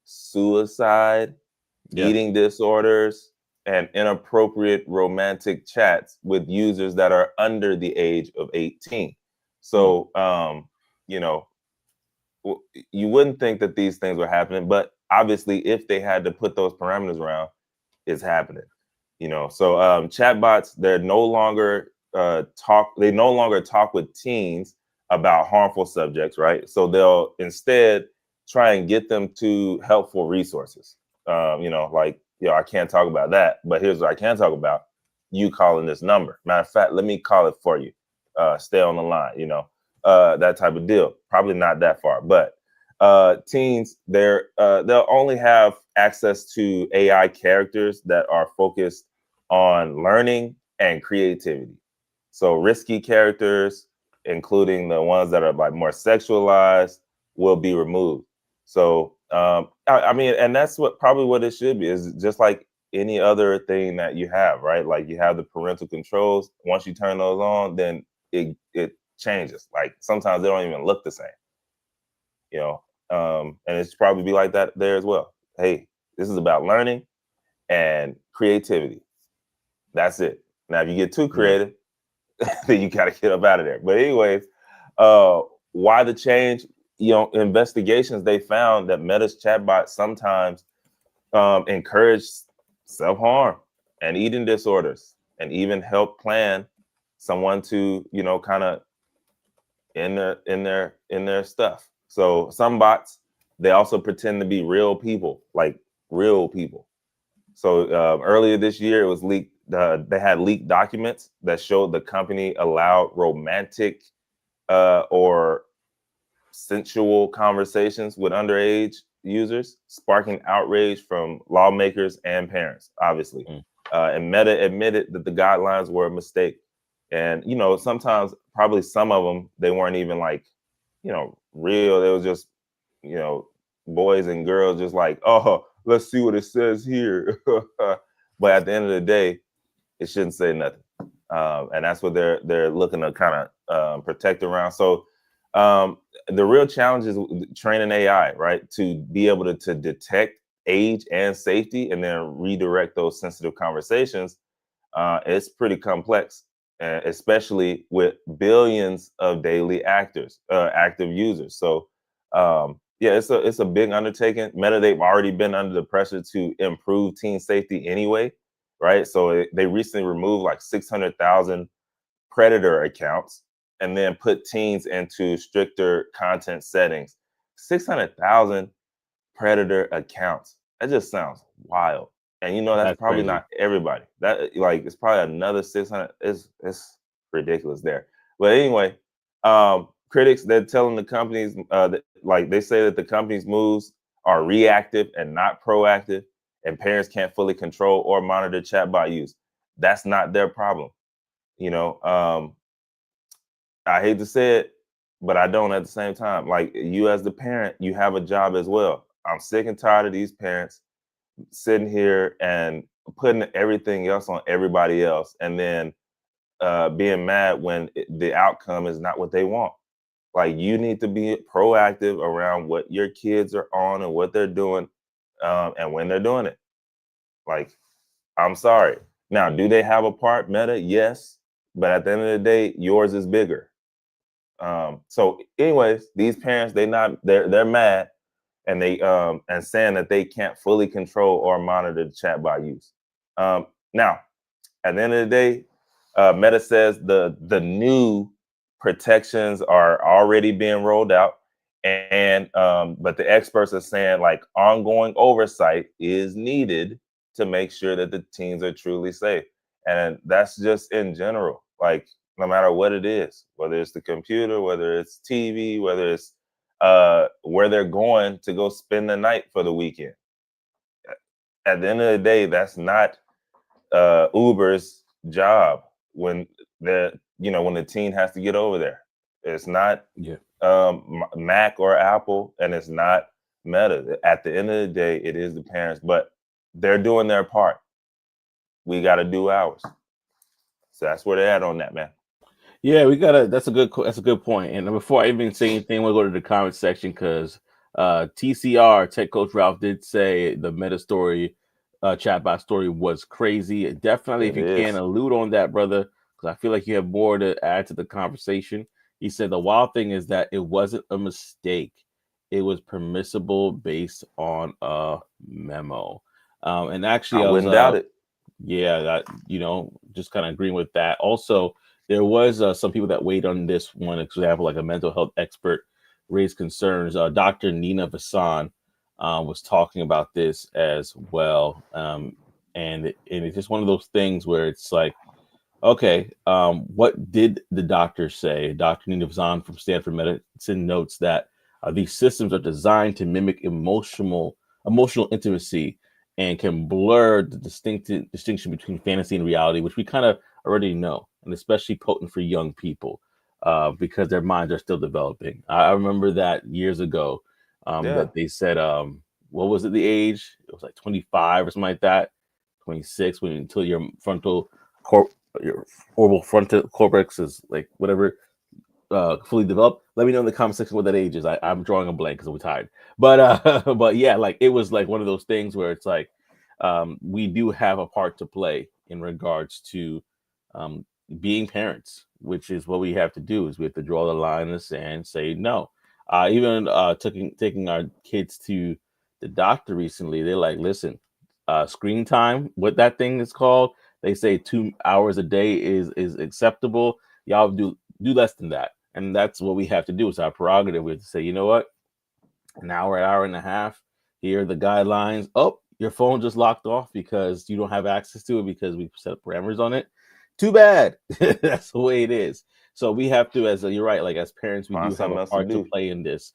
suicide, Yeah. eating disorders, and inappropriate romantic chats with users that are under the age of 18. So, you know, you wouldn't think that these things were happening, but obviously, if they had to put those parameters around, it's happening. You know, so chatbots, they're no longer they no longer talk with teens about harmful subjects, right? So they'll instead try and get them to helpful resources. You know, like, I can't talk about that, but here's what I can talk about: you calling this number. Matter of fact, let me call it for you. Stay on the line. You know, that type of deal. Probably not that far, but teens, they'll only have access to AI characters that are focused on learning and creativity. So risky characters, including the ones that are like more sexualized, will be removed. So I mean, and that's what it should be, is just like any other thing that you have, right? Like, you have the parental controls. Once you turn those on, then it changes. Like, sometimes they don't even look the same, you know. And it's probably be like that there as well. Hey, this is about learning and creativity. That's it. Now, if you get too Yeah. creative, then you got to get up out of there. But anyways, why the change? You know, investigations, they found that Meta's chatbots sometimes encourage self-harm and eating disorders, and even help plan someone to, you know, kind of in their stuff. So some bots, they also pretend to be real people, like real people. So earlier this year, it was leaked. They had leaked documents that showed the company allowed romantic or sensual conversations with underage users, sparking outrage from lawmakers and parents, obviously. Mm. And Meta admitted that the guidelines were a mistake. And, you know, sometimes, probably some of them, they weren't even like, you know, real. They was just, you know, boys and girls just like, oh, let's see what it says here. But at the end of the day, it shouldn't say nothing. And that's what they're looking to kind of protect around. So the real challenge is training AI, right, to be able to detect age and safety, and then redirect those sensitive conversations. It's pretty complex, especially with billions of daily active users. So yeah, it's a big undertaking. Meta, they've already been under the pressure to improve teen safety anyway, right? So they recently removed like 600,000 predator accounts, and then put teens into stricter content settings. 600,000 predator accounts. That just sounds wild. And you know, that's That's probably crazy. not everybody. That, like, it's probably another 600. It's ridiculous there. But anyway, critics, they're telling the companies like, they say that the company's moves are reactive and not proactive, and parents can't fully control or monitor chatbot use. That's not their problem. You know, I hate to say it, but I don't at the same time. Like, you as the parent, you have a job as well. I'm sick and tired of these parents sitting here and putting everything else on everybody else, and then being mad when the outcome is not what they want. Like, you need to be proactive around what your kids are on and what they're doing, and when they're doing it. Like, I'm sorry. Now, do they have a part, Meta? Yes. But at the end of the day, yours is bigger. So anyways, these parents, they're mad, and they and saying that they can't fully control or monitor the chatbot use. Now, at the end of the day, Meta says the new protections are already being rolled out, and but the experts are saying, like, ongoing oversight is needed to make sure that the teens are truly safe. And that's just in general, like, no matter what it is, whether it's the computer, whether it's TV, whether it's where they're going to go spend the night for the weekend. At the end of the day, that's not Uber's job when when the teen has to get over there. It's not Yeah. Mac or Apple, and it's not Meta. At the end of the day, it is the parents, but they're doing their part. We got to do ours. So that's where they're at on that, man. Yeah, we gotta. That's a good. That's a good point. And before I even say anything, we'll go to the comment section because TCR, Tech Coach Ralph did say the Meta story, chatbot story was crazy. Definitely, if It you can is. allude on that, brother, because I feel like you have more to add to the conversation. He said the wild thing is that it wasn't a mistake; it was permissible based on a memo. And I actually, I was wouldn't doubt it. yeah, that just kind of agreeing with that. Also, there was some people that weighed on this one example, like a mental health expert raised concerns. Dr. Nina Vasan was talking about this as well, and it's just one of those things where it's like, okay, what did the doctor say? Dr. Nina Vasan from Stanford Medicine notes that these systems are designed to mimic emotional intimacy and can blur the distinction between fantasy and reality, which we kind of already know, and especially potent for young people because their minds are still developing. I remember that years ago Yeah. that they said, what was it, the age? It was like 25 or something like that, 26, when until your frontal cor- your orbital frontal cortex is like whatever fully developed. Let me know in the comment section what that age is. I'm drawing a blank because I'm tired. But but yeah, like it was like one of those things where it's like we do have a part to play in regards to um, being parents, which is what we have to do. Is we have to draw the line in the sand, say no. Even taking our kids to the doctor recently, they're like, listen, screen time, what that thing is called. They say 2 hours a day is acceptable. Y'all do less than that, and that's what we have to do. It's our prerogative. We have to say, you know what, an hour and a half. Here are the guidelines. Oh, your phone just locked off because you don't have access to it because we set parameters on it. Too bad. That's the way it is. So we have to, you're right, like as parents, we Find do have something a else to part to do. play in this.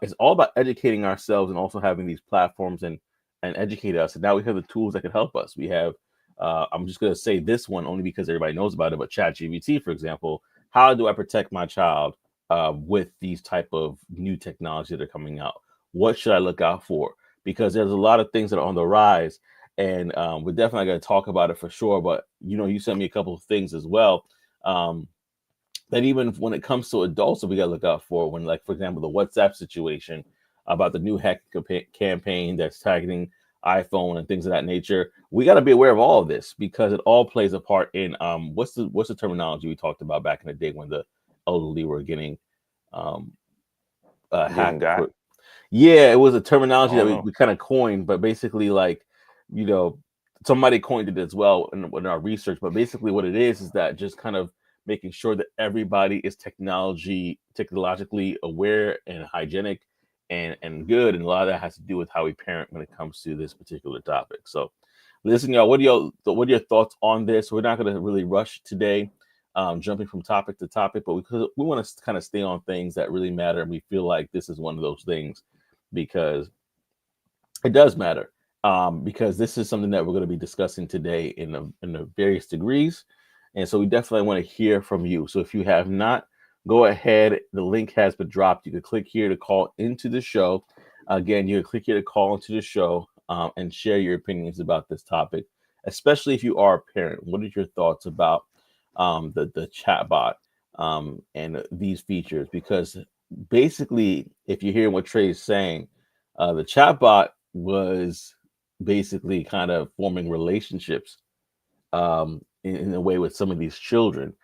It's all about educating ourselves and also having these platforms and educate us. And now we have the tools that can help us. We have, I'm just going to say this one only because everybody knows about it, but ChatGPT, for example, how do I protect my child with these type of new technology that are coming out? What should I look out for? Because there's a lot of things that are on the rise, and we're definitely going to talk about it for sure. But you sent me a couple of things as well. Um, that even when it comes to adults that we got to look out for, when, like, for example, the WhatsApp situation about the new hack campaign that's targeting iPhone and things of that nature, we got to be aware of all of this because it all plays a part in what's the terminology we talked about back in the day when the elderly were getting um, Getting hacked got. for. Yeah, it was a I terminology that don't we know. kind of coined, but basically, like, you know, somebody coined it as well in our research. But basically, what it is that just kind of making sure that everybody is technologically aware and hygienic and good. And a lot of that has to do with how we parent when it comes to this particular topic. So, listen, y'all, what are your thoughts on this? We're not going to really rush today. Jumping from topic to topic, but we want to kind of stay on things that really matter, and we feel like this is one of those things because it does matter. Because this is something that we're going to be discussing today in the various degrees, and so we definitely want to hear from you. So if you have not, go ahead. The link has been dropped. You can click here to call into the show. Again, you can click here to call into the show and share your opinions about this topic, especially if you are a parent. What are your thoughts about the chatbot and these features? Because basically, if you're hearing what Trey is saying, the chatbot was basically kind of forming relationships in a way with some of these children.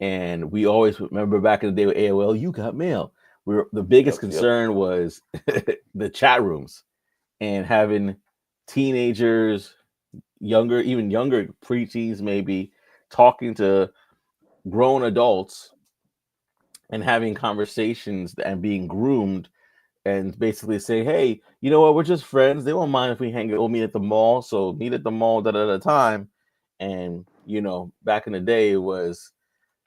And we always remember back in the day with AOL, you got mail. The biggest Yep. Yep. concern was the chat rooms and having teenagers, even younger preteens, maybe talking to grown adults and having conversations and being groomed and basically say, hey, you know what, we're just friends. They won't mind if we hang out. We'll meet at the mall. So meet at the mall at a time. And back in the day, it was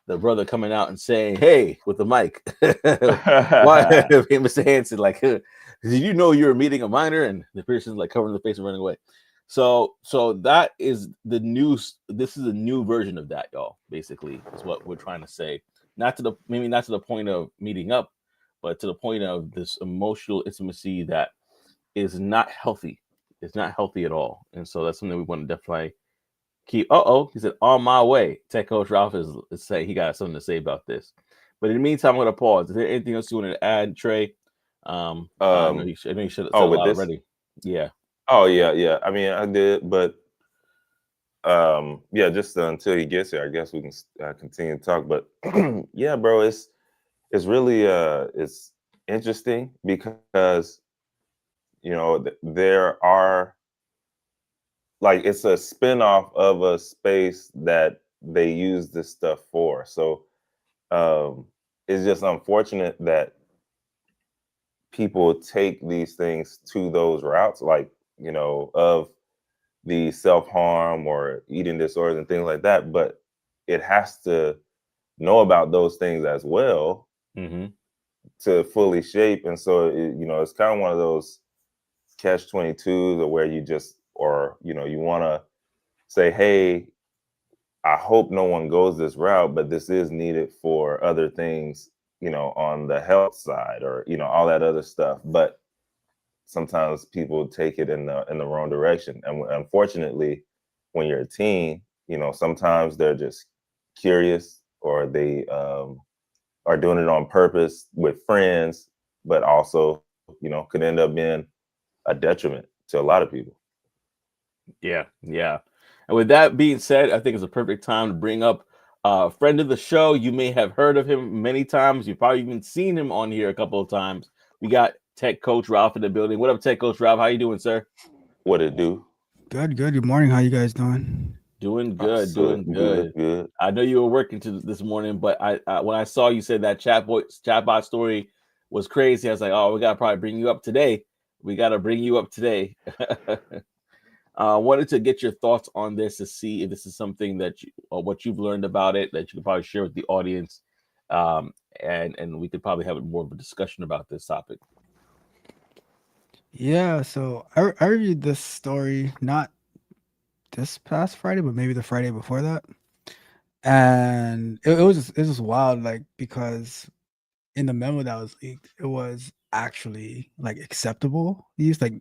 the brother coming out and saying, hey, with the mic. Why, Mr. Hanson, like, did you know you were meeting a minor? And the person's like covering the face and running away. So that is the new. This is a new version of that, y'all. Basically, is what we're trying to say. Not to the point of meeting up, but to the point of this emotional intimacy that is not healthy. It's not healthy at all, and so that's something we want to definitely keep. He said on my way. Tech Coach Ralph is saying he got something to say about this. But in the meantime, I'm going to pause. Is there anything else you want to add, Trey, I know Um, you should have oh, said a with lot this? already. Yeah. Oh yeah, yeah. I mean, I did, but yeah, just until he gets here, I guess we can continue to talk. But yeah, bro, it's really it's interesting because there are like it's a spin-off of a space that they use this stuff for. So um it's just unfortunate that people take these things to those routes, like of the self-harm or eating disorders and things like that, but it has to know about those things as well Hmm. to fully shape. And so it's kind of one of those catch 22s, or where you just, or you want to say, hey, I hope no one goes this route, but this is needed for other things, on the health side, or all that other stuff. But sometimes people take it in the wrong direction, and unfortunately, when you're a teen, sometimes they're just curious, or they are doing it on purpose with friends, but also could end up being a detriment to a lot of people. Yeah, yeah. And with that being said, I think it's a perfect time to bring up a friend of the show. You may have heard of him many times. You've probably even seen him on here a couple of times. We got Tech Coach Ralph in the building. What up, Tech Coach Ralph? How you doing, sir? What it do? Good, good. Good morning. How you guys doing? Doing Oh, good, so doing good, good. good. I know you were working to this morning, but I when I saw you said that chatbot story was crazy, I was like, oh, we gotta probably bring you up today. We gotta bring you up today. Wanted to get your thoughts on this to see if this is something that you, or what you've learned about it that you could probably share with the audience, um, and we could probably have more of a discussion about this topic. Yeah, so I reviewed this story not this past Friday, but maybe the Friday before that, and it was just wild, like because in the memo that was leaked, it was actually like acceptable use. Like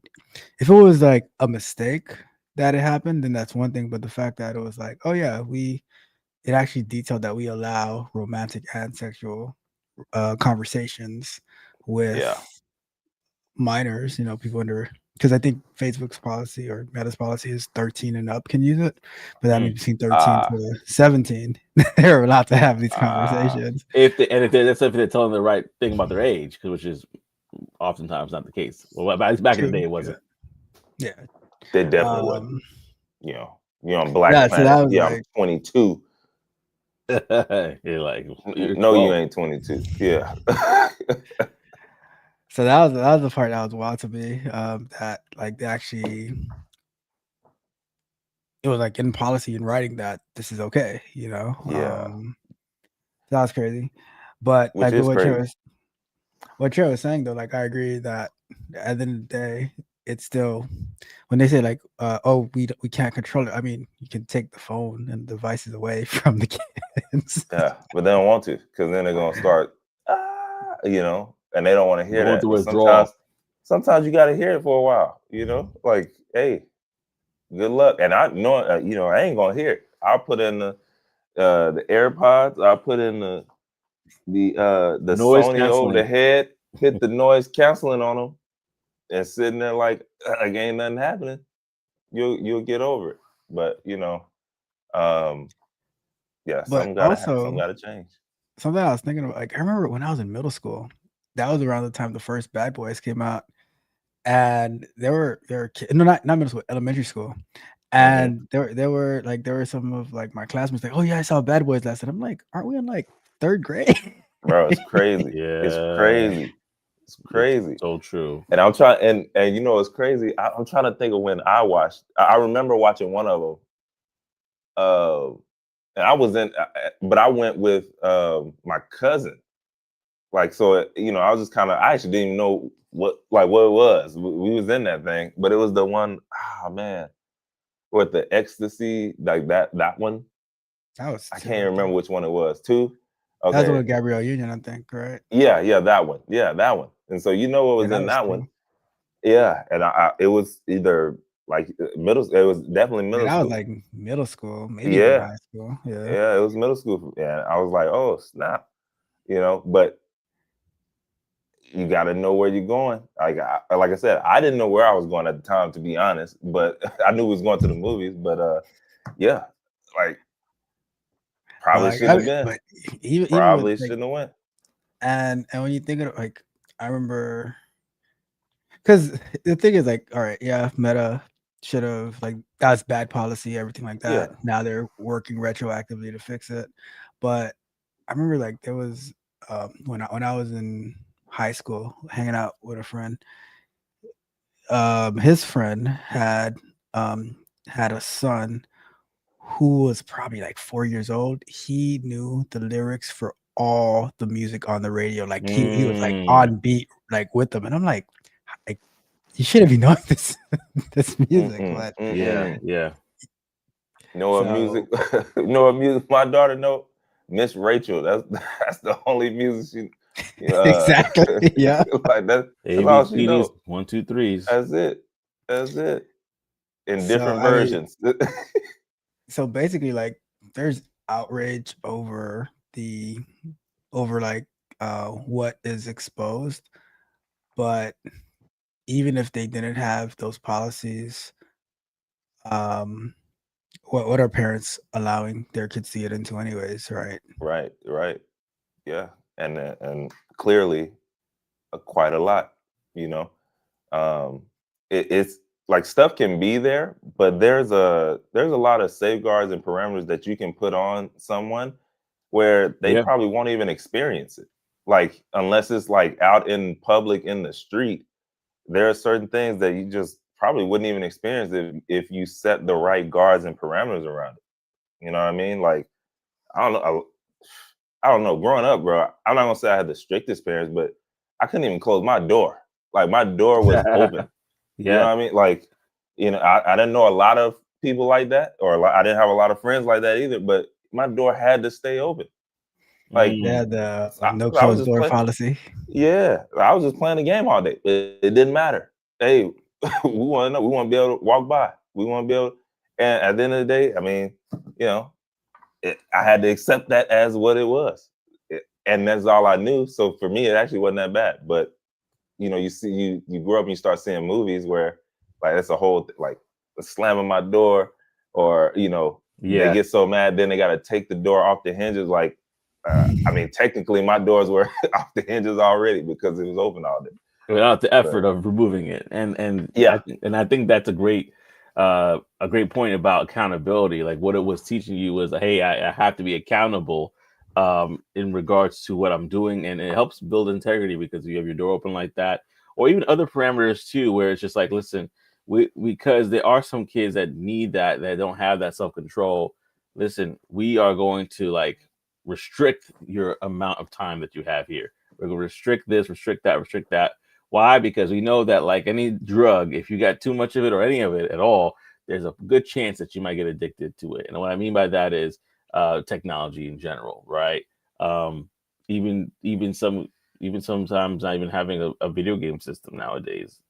if it was like a mistake that it happened, then that's one thing. But the fact that it was like, oh yeah, it actually detailed that we allow romantic and sexual conversations Yeah, with minors, people under because I think Facebook's policy or Meta's policy is 13 and up can use it, but that Mm. means between 13 ah, to 17, they're allowed to have these ah, conversations. If they're telling the right thing about their age, which is oftentimes not the case. Well, at least back in the True. day, it Yeah. wasn't. Yeah. they definitely wouldn't. Um, You're on Black yeah. So that Planet. was Yeah, I'm like, 22. You're like, you're No, you 12. ain't 22. Yeah. so that was the part that was wild to me. That like they actually it was like in policy in writing that this is okay. Yeah, That was crazy. But which like is crazy. what Trey was saying though, like I agree that at the end of the day, it's still when they say like, oh, we can't control it. I mean, you can take the phone and devices away from the kids. Yeah, but they don't want to, because then they're gonna start, and they don't want to hear Going that. through But withdrawal. sometimes you got to hear it for a while. Like, hey, good luck. And I know, I ain't gonna hear it. I'll put in the AirPods. I'll put in the Noise Sony over the canceling. head. Hit the noise canceling on them, and sitting there like ain't nothing happening. You'll get over it. But um, yeah, But something also gotta change. something I was thinking about, like I remember when I was in middle school, that was around the time the first Bad Boys came out, and there were kids, no, not middle school, elementary school, Hmm. and there were some of like my classmates like, oh yeah, I saw Bad Boys last night. I'm like, aren't we in like third grade? Bro, it's crazy. It's Yeah, crazy. It's it's crazy. so true. And I'm trying, and it's crazy. I'm trying to think of when I watched. I remember watching one of them. And I was in, but I went with my cousin. Like, so I was just kind of. I actually didn't even know what it was. We was in that thing, but it was the one. Ah, man, with the ecstasy, like that one. That was I two, can't I remember think. which one it was. Two. That was the one Okay. with Gabrielle Union, I think, right? Yeah, yeah, that one. Yeah, that one. And so what Yeah, was that in was that one. two. Yeah, and it was either like middle. It was definitely Yeah, middle that was school. like middle school, maybe even Yeah, high school. Yeah. yeah, it was middle school. Yeah, I was like, oh snap, But you got to know where you're going. Like I said, I didn't know where I was going at the time, to be honest, but I knew we was going to the movies. But yeah, like probably Like, shouldn't have been. but even with Probably like, shouldn't have went. and when you think of like, I remember, because the thing is like, all right, yeah, Meta should have like that's bad policy, everything like Yeah. that. Now they're working retroactively to fix it, but I remember like there was when I was in high school hanging out with a friend. His friend had a son who was probably like 4 years old. He knew the lyrics for all the music on the radio. Like he was like on beat like with them, and I'm like you shouldn't be knowing this music, but Yeah. Know what music? so Know what music? My daughter know Miss Rachel. That's the only music she. exactly, yeah. Like that's all she ABCDs, know. 1, 2, 3s. That's it. That's it. In So different I mean, versions. so basically, like there's outrage over like what is exposed, but even if they didn't have those policies, um what are parents allowing their kids to get into anyways, right? Right. Right. Yeah. And clearly, quite a lot. You know, um, it's like stuff can be there, but there's a lot of safeguards and parameters that you can put on someone where they Yeah. probably won't even experience it. Like unless it's like out in public in the street, there are certain things that you just probably wouldn't even experience if you set the right guards and parameters around it. You know what I mean? Like I don't know. I don't know. Growing up, bro, I'm not gonna say I had the strictest parents, but I couldn't even close my door. Like my door was open. You know Yeah. what I mean? Like, I didn't know a lot of people like that, or I didn't have a lot of friends like that either. But my door had to stay open. Like, Yeah, Mm. the no I was closed just door playing. policy. Yeah, I was just playing the game all day. It didn't matter. Hey, we want to know. We want to be able to walk by. We want to be able. And at the end of the day, I mean, you know, I had to accept that as what it was, and that's all I knew. So for me, it actually wasn't that bad. But you grow up and you start seeing movies where like that's a whole like slamming my door, or they Yeah. get so mad then they got to take the door off the hinges. Like, I mean, technically my doors were off the hinges already because it was open all day. Without the But effort of removing it. yeah, I think that's a great point about accountability. Like what it was teaching you was, hey, I have to be accountable in regards to what I'm doing, and it helps build integrity because you have your door open like that, or even other parameters too, where it's just like, listen, we because there are some kids that need that don't have that self control. Listen, we are going to like restrict your amount of time that you have here. We're going to restrict this, restrict that, restrict that. Why? Because we know that like any drug, if you got too much of it or any of it at all, there's a good chance that you might get addicted to it. And what I mean by that is technology in general, right? Um, even sometimes not even having a video game system nowadays.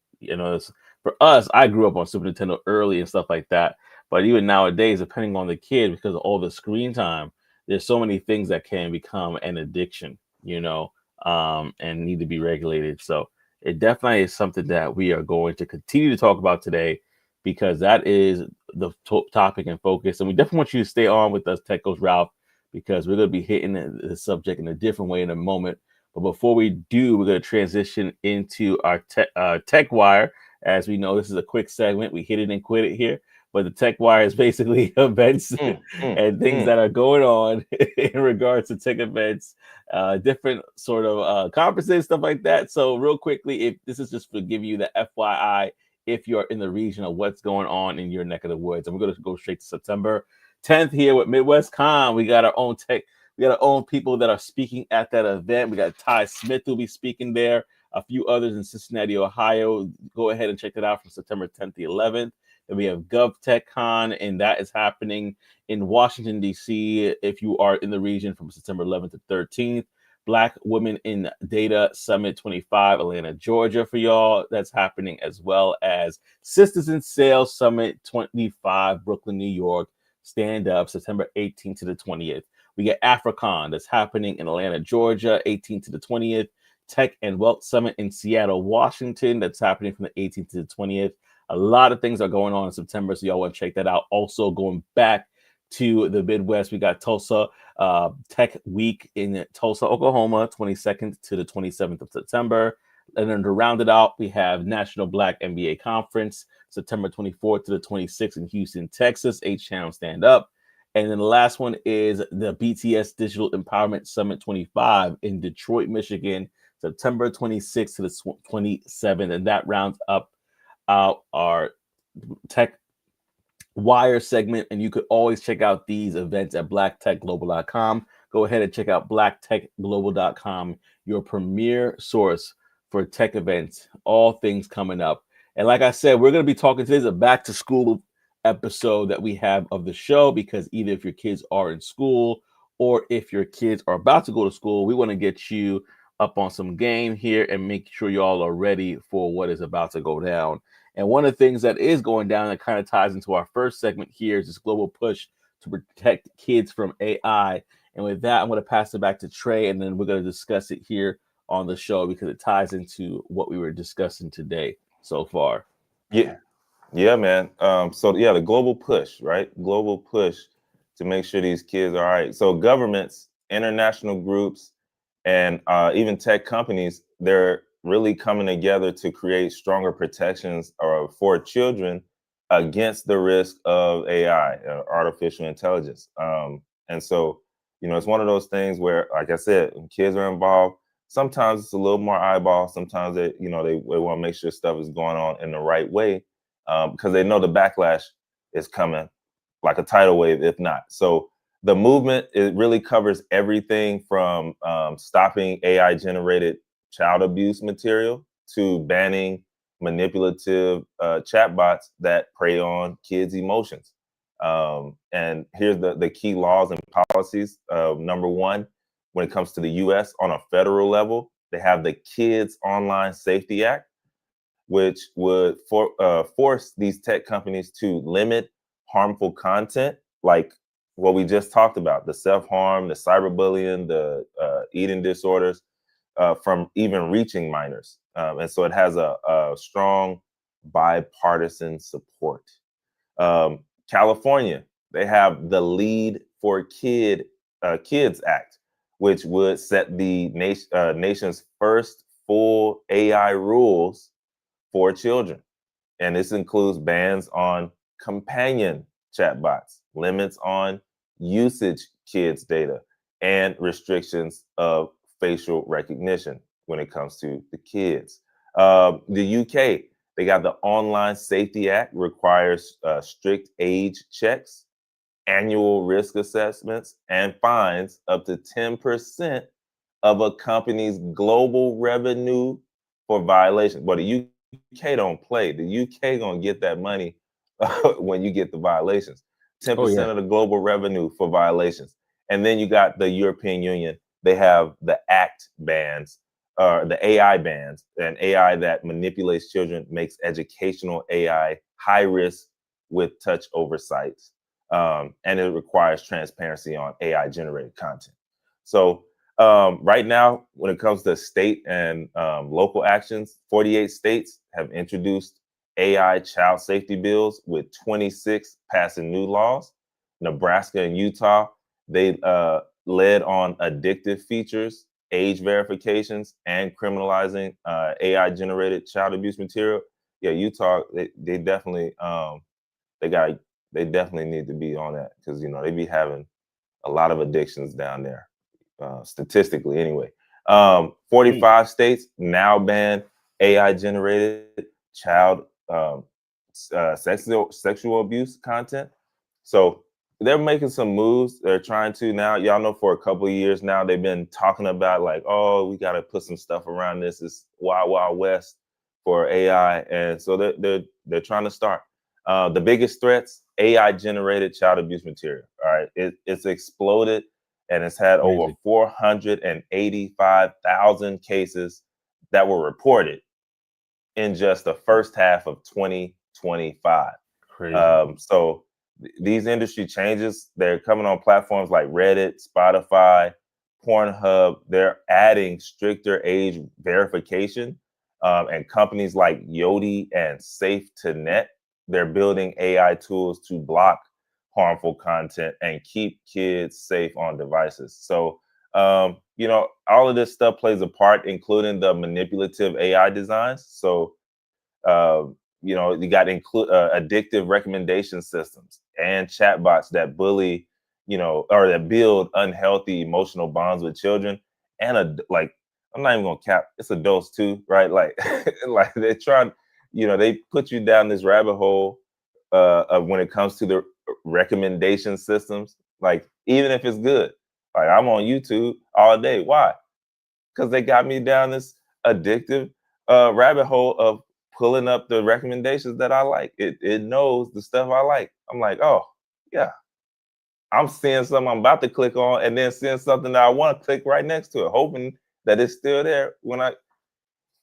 For us, I grew up on Super Nintendo early and stuff like that. But even nowadays, depending on the kid, because of all the screen time, there's so many things that can become an addiction, and need to be regulated. So it definitely is something that we are going to continue to talk about today because that is the topic and focus. And we definitely want you to stay on with us, Tech Coach Ralph, because we're going to be hitting the subject in a different way in a moment. But before we do, we're going to transition into our tech wire. As we know, this is a quick segment. We hit it and quit it here. But the tech wire is basically events and things that are going on in regards to tech events, different sort of conferences, stuff like that. So real quickly, if this is just to give you the FYI, if you're in the region of what's going on in your neck of the woods, and we're going to go straight to September 10th here with Midwest Con. We got our own tech. We got our own people that are speaking at that event. We got Ty Smith who'll be speaking there. A few others in Cincinnati, Ohio. Go ahead and check it out from September 10th to 11th. Then we have GovTechCon, and that is happening in Washington, D.C. if you are in the region from September 11th to 13th. Black Women in Data Summit 25, Atlanta, Georgia for y'all. That's happening, as well as Sisters in Sales Summit 25, Brooklyn, New York. Stand up September 18th to the 20th. We get AfriCon that's happening in Atlanta, Georgia, 18th to the 20th. Tech and Wealth Summit in Seattle, Washington. That's happening from the 18th to the 20th. A lot of things are going on in September, so y'all want to check that out. Also, going back to the Midwest, we got Tulsa Tech Week in Tulsa, Oklahoma, 22nd to the 27th of September. And then to round it out, we have National Black MBA Conference, September 24th to the 26th in Houston, Texas. H-Town Stand Up. And then the last one is the BTS Digital Empowerment Summit 25 in Detroit, Michigan, September 26th to the 27th. And that rounds up our Tech Wire segment. And you could always check out these events at blacktechglobal.com. Go ahead and check out blacktechglobal.com, your premier source for tech events, all things coming up. And like I said, we're going to be talking today's a back to school episode that we have of the show, because either if your kids are in school or if your kids are about to go to school, we want to get you up on some game here and make sure y'all are ready for what is about to go down. And one of the things that is going down that kind of ties into our first segment here is this global push to protect kids from AI. And with that, I'm going to pass it back to Trey, and then we're going to discuss it here on the show because it ties into what we were discussing today so far. Yeah, man. So yeah, the global push, right? Global push to make sure these kids are all right. So governments, international groups, and even tech companies, they're really coming together to create stronger protections for children against the risk of AI, artificial intelligence. And so, it's one of those things where, like I said, when kids are involved, sometimes it's a little more eyeball. Sometimes they want to make sure stuff is going on in the right way, because they know the backlash is coming like a tidal wave, if not. So the movement, it really covers everything from stopping AI-generated child abuse material to banning manipulative chatbots that prey on kids' emotions. And here's the key laws and policies. Number one, when it comes to the U.S. on a federal level, they have the Kids Online Safety Act, which would force these tech companies to limit harmful content, like what we just talked about, the self-harm, the cyberbullying, the eating disorders, from even reaching minors. And so it has a strong bipartisan support. California, they have the Lead for Kids Act, which would set the nation's first full AI rules for children. And this includes bans on companion chatbots, limits on usage kids' data, and restrictions of facial recognition when it comes to the kids. The UK, they got the Online Safety Act, requires strict age checks, annual risk assessments, and fines up to 10% of a company's global revenue for violations. But the UK don't play. The UK gonna get that money when you get the violations. 10% of the global revenue for violations. And then you got the European Union. They have the ACT bans, the AI bans, and AI that manipulates children, makes educational AI high risk with touch oversight. And it requires transparency on AI generated content. So right now, when it comes to state and local actions, 48 states have introduced AI child safety bills, with 26 passing new laws. Nebraska and Utah, they led on addictive features, age verifications, and criminalizing AI generated child abuse material. Yeah, Utah, they definitely they definitely need to be on that, because they be having a lot of addictions down there, statistically anyway. 45 states now ban AI generated child sexual abuse content. So they're making some moves. They're trying to now. Y'all know for a couple of years now they've been talking about, like, oh, we got to put some stuff around this. It's wild, wild west for AI, and so they're trying to start. The biggest threats: AI generated child abuse material. All right, it's exploded, and it's had over 485,000 cases that were reported in just the first half of 2025. So these industry changes, they're coming on platforms like Reddit, Spotify, Pornhub, they're adding stricter age verification. And companies like Yoti and Safe to Net, they're building AI tools to block harmful content and keep kids safe on devices. So, all of this stuff plays a part, including the manipulative AI designs. So, uh, you got addictive recommendation systems and chatbots that bully, or that build unhealthy emotional bonds with children. And like, I'm not even gonna cap, it's adults too, right? Like, like they're trying, they put you down this rabbit hole of when it comes to the recommendation systems. Like, even if it's good, like I'm on YouTube all day. Why? Because they got me down this addictive rabbit hole of pulling up the recommendations that I like. It knows the stuff I like. I'm like, oh yeah, I'm seeing something I'm about to click on, and then seeing something that I want to click right next to it, hoping that it's still there when I.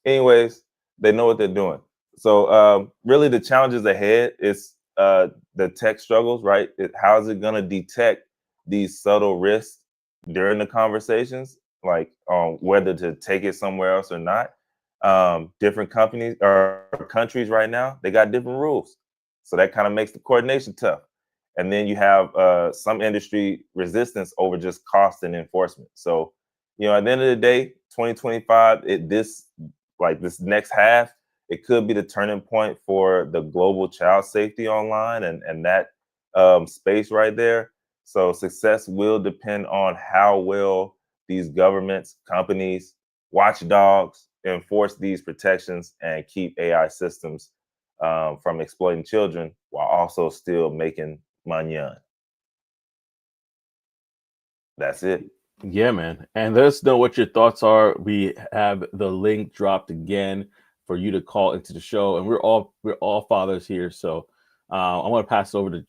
Anyways, they know what they're doing. So really, the challenges ahead is the tech struggles, right? How is it going to detect these subtle risks during the conversations, like whether to take it somewhere else or not? Different companies or countries right now, they got different rules, so that kind of makes the coordination tough. And then you have some industry resistance over just cost and enforcement. So, at the end of the day, 2025, this next half, it could be the turning point for the global child safety online and that space right there. So success will depend on how well these governments, companies, watchdogs enforce these protections and keep AI systems from exploiting children while also still making money. That's it. Yeah, man. And let us know what your thoughts are. We have the link dropped again for you to call into the show, and we're all fathers here. So I want to pass it over to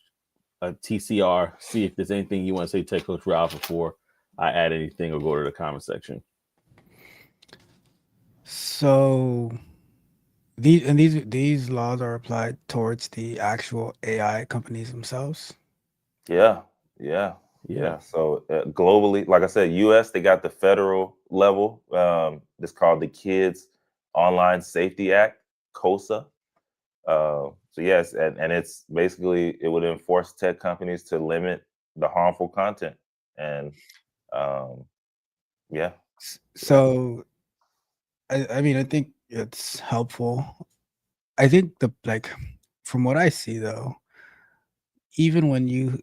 TCR, see if there's anything you want to say to Coach Ralph before I add anything or go to the comment section. So these laws are applied towards the actual AI companies themselves. Yeah. So globally, like I said, U.S. they got the federal level. It's called the Kids Online Safety Act, COSA. So yes, and it's basically it would enforce tech companies to limit the harmful content, and yeah. So I mean, I think it's helpful. I think from what I see though, even when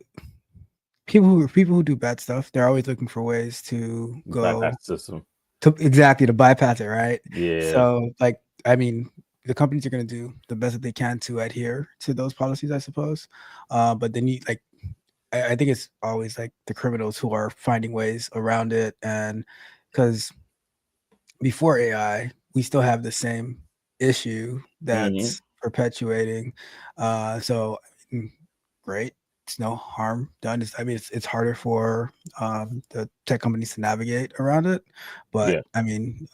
people who do bad stuff, they're always looking for ways to go Bypass system. to bypass it, right? Yeah. So I mean, the companies are going to do the best that they can to adhere to those policies, I suppose. But then I think it's always like the criminals who are finding ways around it, and because before AI, we still have the same issue that's perpetuating. So great. It's no harm done. It's harder for the tech companies to navigate around it, but Yeah. I mean,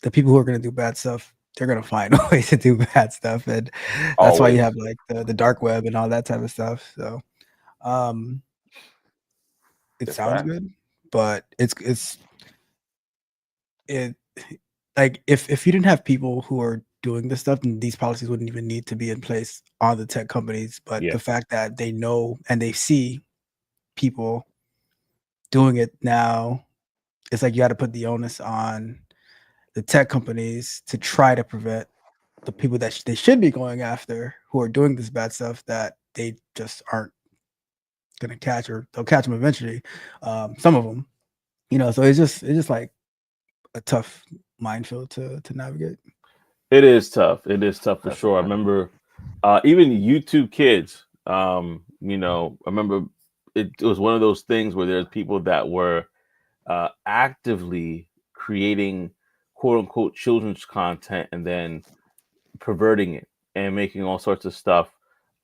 the people who are going to do bad stuff, they're going to find a way to do bad stuff, and that's why you have like the dark web and all that type of stuff. So, it sounds good, but it like if you didn't have people who are doing this stuff, then these policies wouldn't even need to be in place on the tech companies. But the fact that they know and they see people doing it now, it's like you got to put the onus on the tech companies to try to prevent the people that they should be going after who are doing this bad stuff that they just aren't gonna catch, or they'll catch them eventually. Some of them, so it's just like a tough minefield to navigate. It is tough. It is tough for sure. I remember even YouTube Kids. I remember it was one of those things where there's people that were actively creating quote unquote children's content and then perverting it and making all sorts of stuff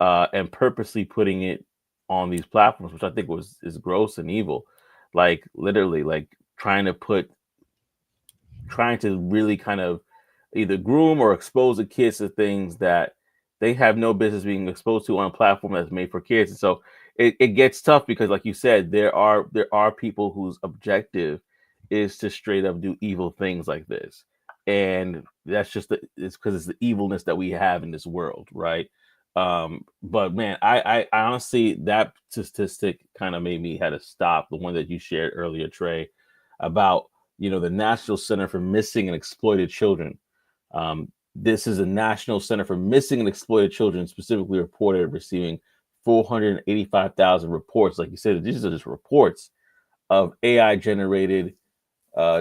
and purposely putting it on these platforms, which I think is gross and evil. Like literally, like trying to really kind of either groom or expose the kids to things that they have no business being exposed to on a platform that's made for kids. And so it gets tough because, like you said, there are people whose objective is to straight up do evil things like this, and that's just it's because it's the evilness that we have in this world, right? But man, I honestly, that statistic kind of made me had to stop. The one that you shared earlier, Trey, about the National Center for Missing and Exploited Children. This is a National Center for Missing and Exploited Children, specifically reported receiving 485,000 reports. Like you said, these are just reports of AI generated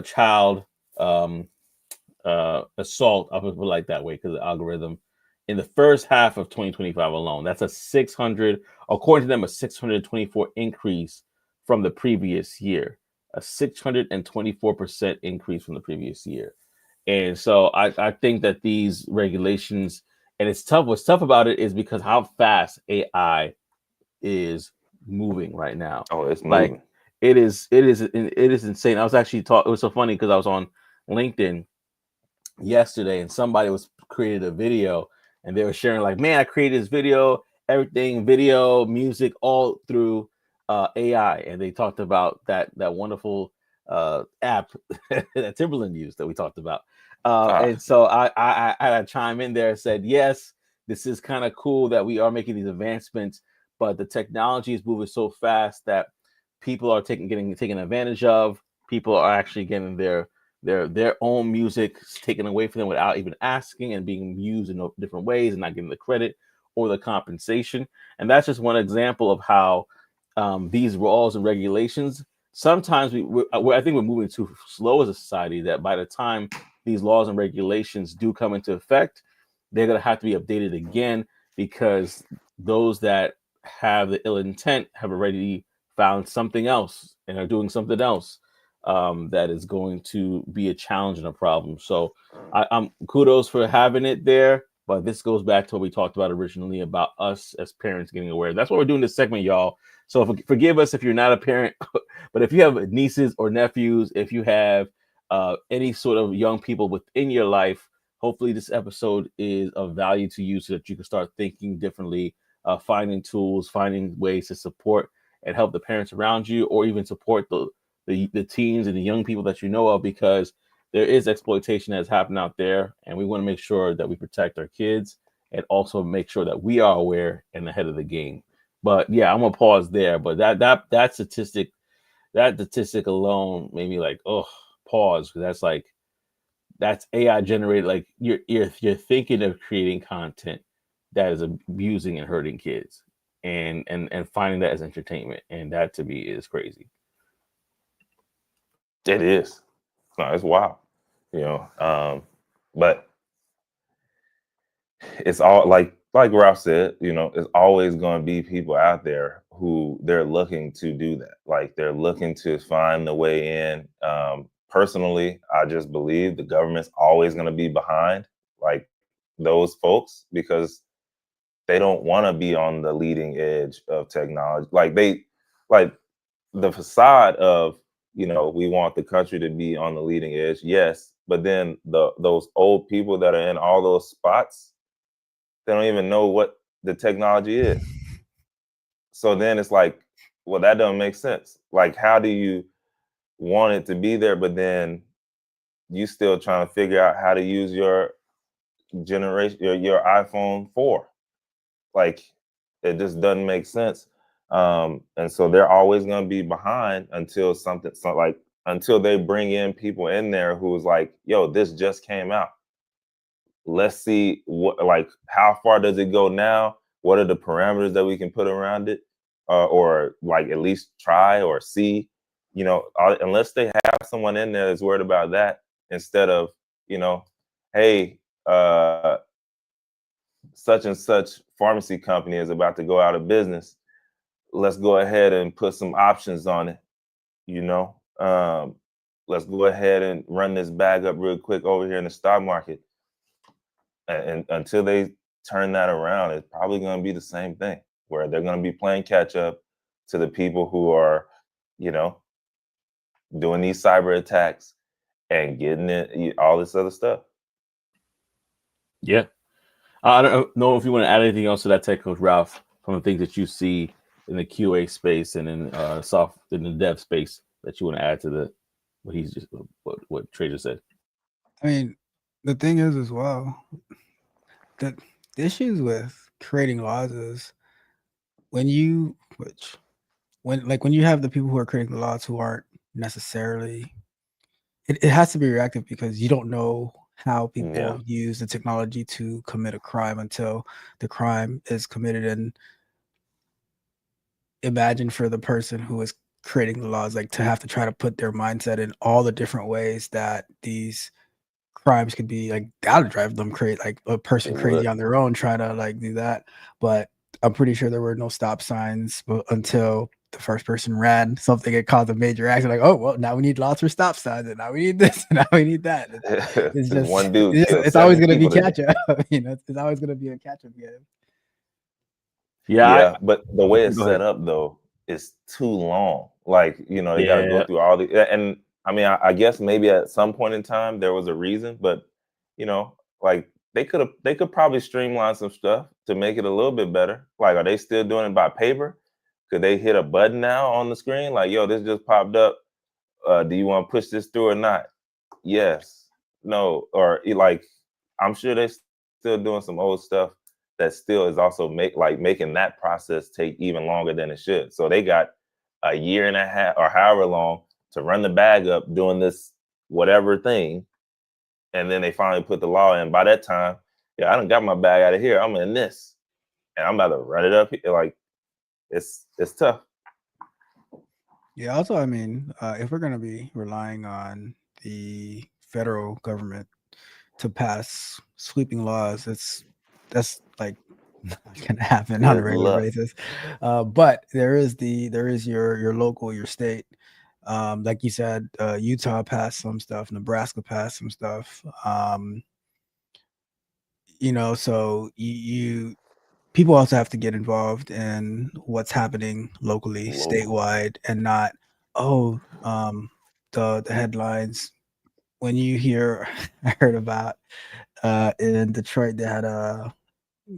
child assault. I'll put it like that way because the algorithm in the first half of 2025 alone. That's a 600, according to them, a 624 increase from the previous year, a 624% increase from the previous year. And so I think that these regulations, and it's tough. What's tough about it is because how fast AI is moving right now. Oh, it's Like moving. it is insane. I was actually it was so funny because I was on LinkedIn yesterday and somebody was created a video and they were sharing like, man, I created this video, everything, video, music, all through AI. And they talked about that wonderful app that Timberland used that we talked about. And so I had to chime in there and said, yes, this is kind of cool that we are making these advancements, but the technology is moving so fast that people are getting taken advantage of. People are actually getting their own music taken away from them without even asking and being used in different ways and not getting the credit or the compensation. And that's just one example of how these laws and regulations, sometimes I think we're moving too slow as a society that by the time these laws and regulations do come into effect, they're going to have to be updated again because those that have the ill intent have already found something else and are doing something else that is going to be a challenge and a problem. So I'm kudos for having it there. But this goes back to what we talked about originally about us as parents getting aware. That's what we're doing this segment, y'all. So forgive us if you're not a parent, but if you have nieces or nephews, if you have any sort of young people within your life, hopefully this episode is of value to you so that you can start thinking differently, finding tools, finding ways to support and help the parents around you, or even support the teens and the young people that you know of, because there is exploitation that's happening out there, and we want to make sure that we protect our kids and also make sure that we are aware and ahead of the game. But yeah, I'm gonna pause there. But that statistic alone made me like, oh, pause, because that's AI generated. Like you're thinking of creating content that is abusing and hurting kids, and finding that as entertainment, and that to me is crazy. It is. No, it's wild. But it's all like Ralph said, it's always going to be people out there who they're looking to do that. Like they're looking to find the way in. Personally, I just believe the government's always going to be behind like those folks because they don't want to be on the leading edge of technology. Like the facade of, we want the country to be on the leading edge. Yes. But then those old people that are in all those spots, they don't even know what the technology is. So then it's like, well, that doesn't make sense. Like, how do you want it to be there, but then you still trying to figure out how to use your your iPhone 4? Like, it just doesn't make sense. And so they're always going to be behind until until they bring in people in there who's like, yo, this just came out. Let's see how far does it go now? What are the parameters that we can put around it? Or like at least try or see, unless they have someone in there that's worried about that instead of, hey, such and such pharmacy company is about to go out of business. Let's go ahead and put some options on it. Let's go ahead and run this bag up real quick over here in the stock market. And until they turn that around, it's probably going to be the same thing where they're going to be playing catch up to the people who are, doing these cyber attacks and getting it, all this other stuff. Yeah. I don't know if you want to add anything else to that, Tech Coach Ralph, from the things that you see in the QA space and in in the dev space that you want to add to what Trey just said? I mean, the thing is as well, the issues with creating laws is when you when you have the people who are creating the laws who aren't necessarily it has to be reactive because you don't know how people use the technology to commit a crime until the crime is committed. And imagine for the person who is creating the laws, like to have to try to put their mindset in all the different ways that these crimes could be, like that'll drive them like a person crazy on their own trying to like do that. But I'm pretty sure there were no stop signs until the first person ran something. It caused a major accident. Like, oh well, now we need lots for stop signs, and now we need this, and now we need that. It's just one dude. It's always gonna be catch up. It's always gonna be a catch up game. Yeah, but the way it's set up though is too long. Like, you know, they got to go through all the, and I mean, I guess maybe at some point in time there was a reason, but you know, like they could probably streamline some stuff to make it a little bit better. Like, are they still doing it by paper? Could they hit a button now on the screen? Like, yo, this just popped up. Do you want to push this through or not? Yes, no, or like, I'm sure they're still doing some old stuff that still is also making that process take even longer than it should. So they got a year and a half or however long to run the bag up doing this whatever thing. And then they finally put the law in. By that time, I done got my bag out of here. I'm in this. And I'm about to run it up. Like, it's tough. Yeah, also, I mean, if we're going to be relying on the federal government to pass sweeping laws, that's like not gonna happen on a regular basis. But there is your local, your state. Like you said, Utah passed some stuff, Nebraska passed some stuff. You know, so you people also have to get involved in what's happening locally, statewide, and not the headlines. When you hear, I heard about in Detroit they had a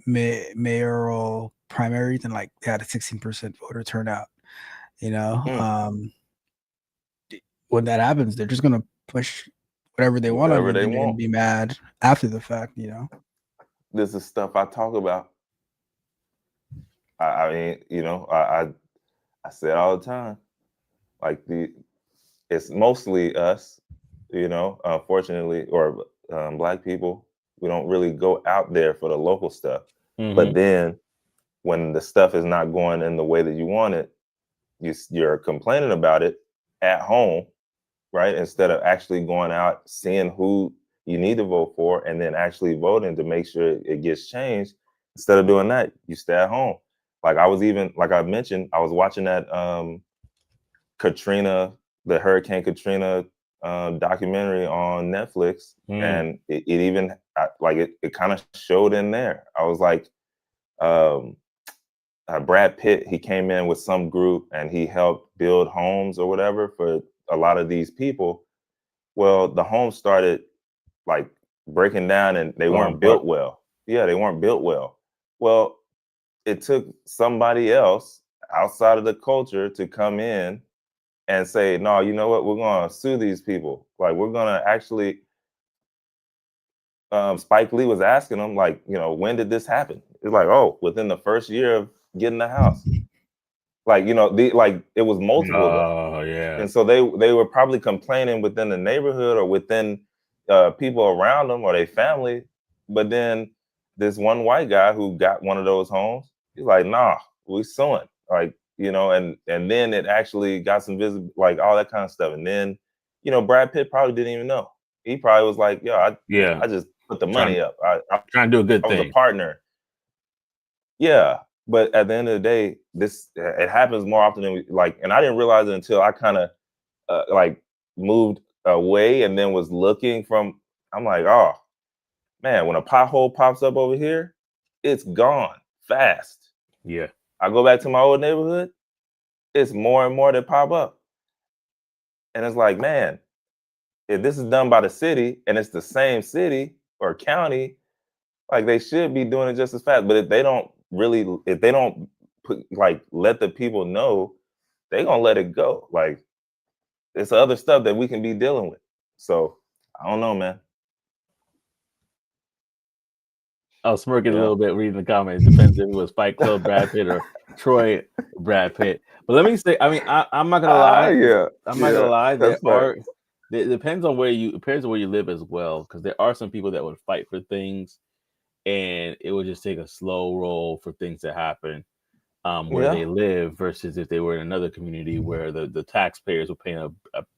mayoral primaries and like they had a 16% voter turnout. You know, when that happens, they're just gonna push whatever they want on you, and you're gonna be mad after the fact. You know, this is stuff I talk about. I mean, you know, I say it all the time. Like it's mostly us, you know, unfortunately, or Black people. We don't really go out there for the local stuff. But then when the stuff is not going in the way that you want it, you're complaining about it at home, right? Instead of actually going out, seeing who you need to vote for, and then actually voting to make sure it gets changed. Instead of doing that, you stay at home. Like I mentioned, I was watching that the Hurricane Katrina documentary on Netflix, and it even it kind of showed in there. I was like, Brad Pitt, he came in with some group and he helped build homes or whatever for a lot of these people. Well, the homes started like breaking down and they weren't built well. Yeah, they weren't built well. Well, it took somebody else outside of the culture to come in and say, no, you know what? We're going to sue these people. Like, we're going to actually, Spike Lee was asking them, like, you know, when did this happen? It's like, oh, within the first year of getting the house. Like, you know, it was multiple of them. Oh, yeah. And so they were probably complaining within the neighborhood or within people around them or their family. But then this one white guy who got one of those homes, he's like, nah, we suing. Like, you know, and then it actually got some visible, like all that kind of stuff. And then, you know, Brad Pitt probably didn't even know. He probably was like, yo, I just put the money up. I'm trying to do a good thing. I was a partner. Yeah. But at the end of the day, it happens more often than we like. And I didn't realize it until I kind of like moved away and then was looking from, I'm like, oh man, when a pothole pops up over here, it's gone fast. Yeah. I go back to my old neighborhood, it's more and more that pop up. And it's like, man, if this is done by the city and it's the same city or county, like they should be doing it just as fast. But if they don't let the people know, they gonna let it go. Like, it's other stuff that we can be dealing with. So I don't know, man. I was smirking a Yeah. little bit reading the comments. It depends if it was Fight Club Brad Pitt or Troy Brad Pitt. But let me say, I mean, I'm not gonna lie. Yeah, I'm not gonna lie. that's fair. It depends on where you live as well, because there are some people that would fight for things, and it would just take a slow roll for things to happen where Yeah, they live versus if they were in another community where the taxpayers were paying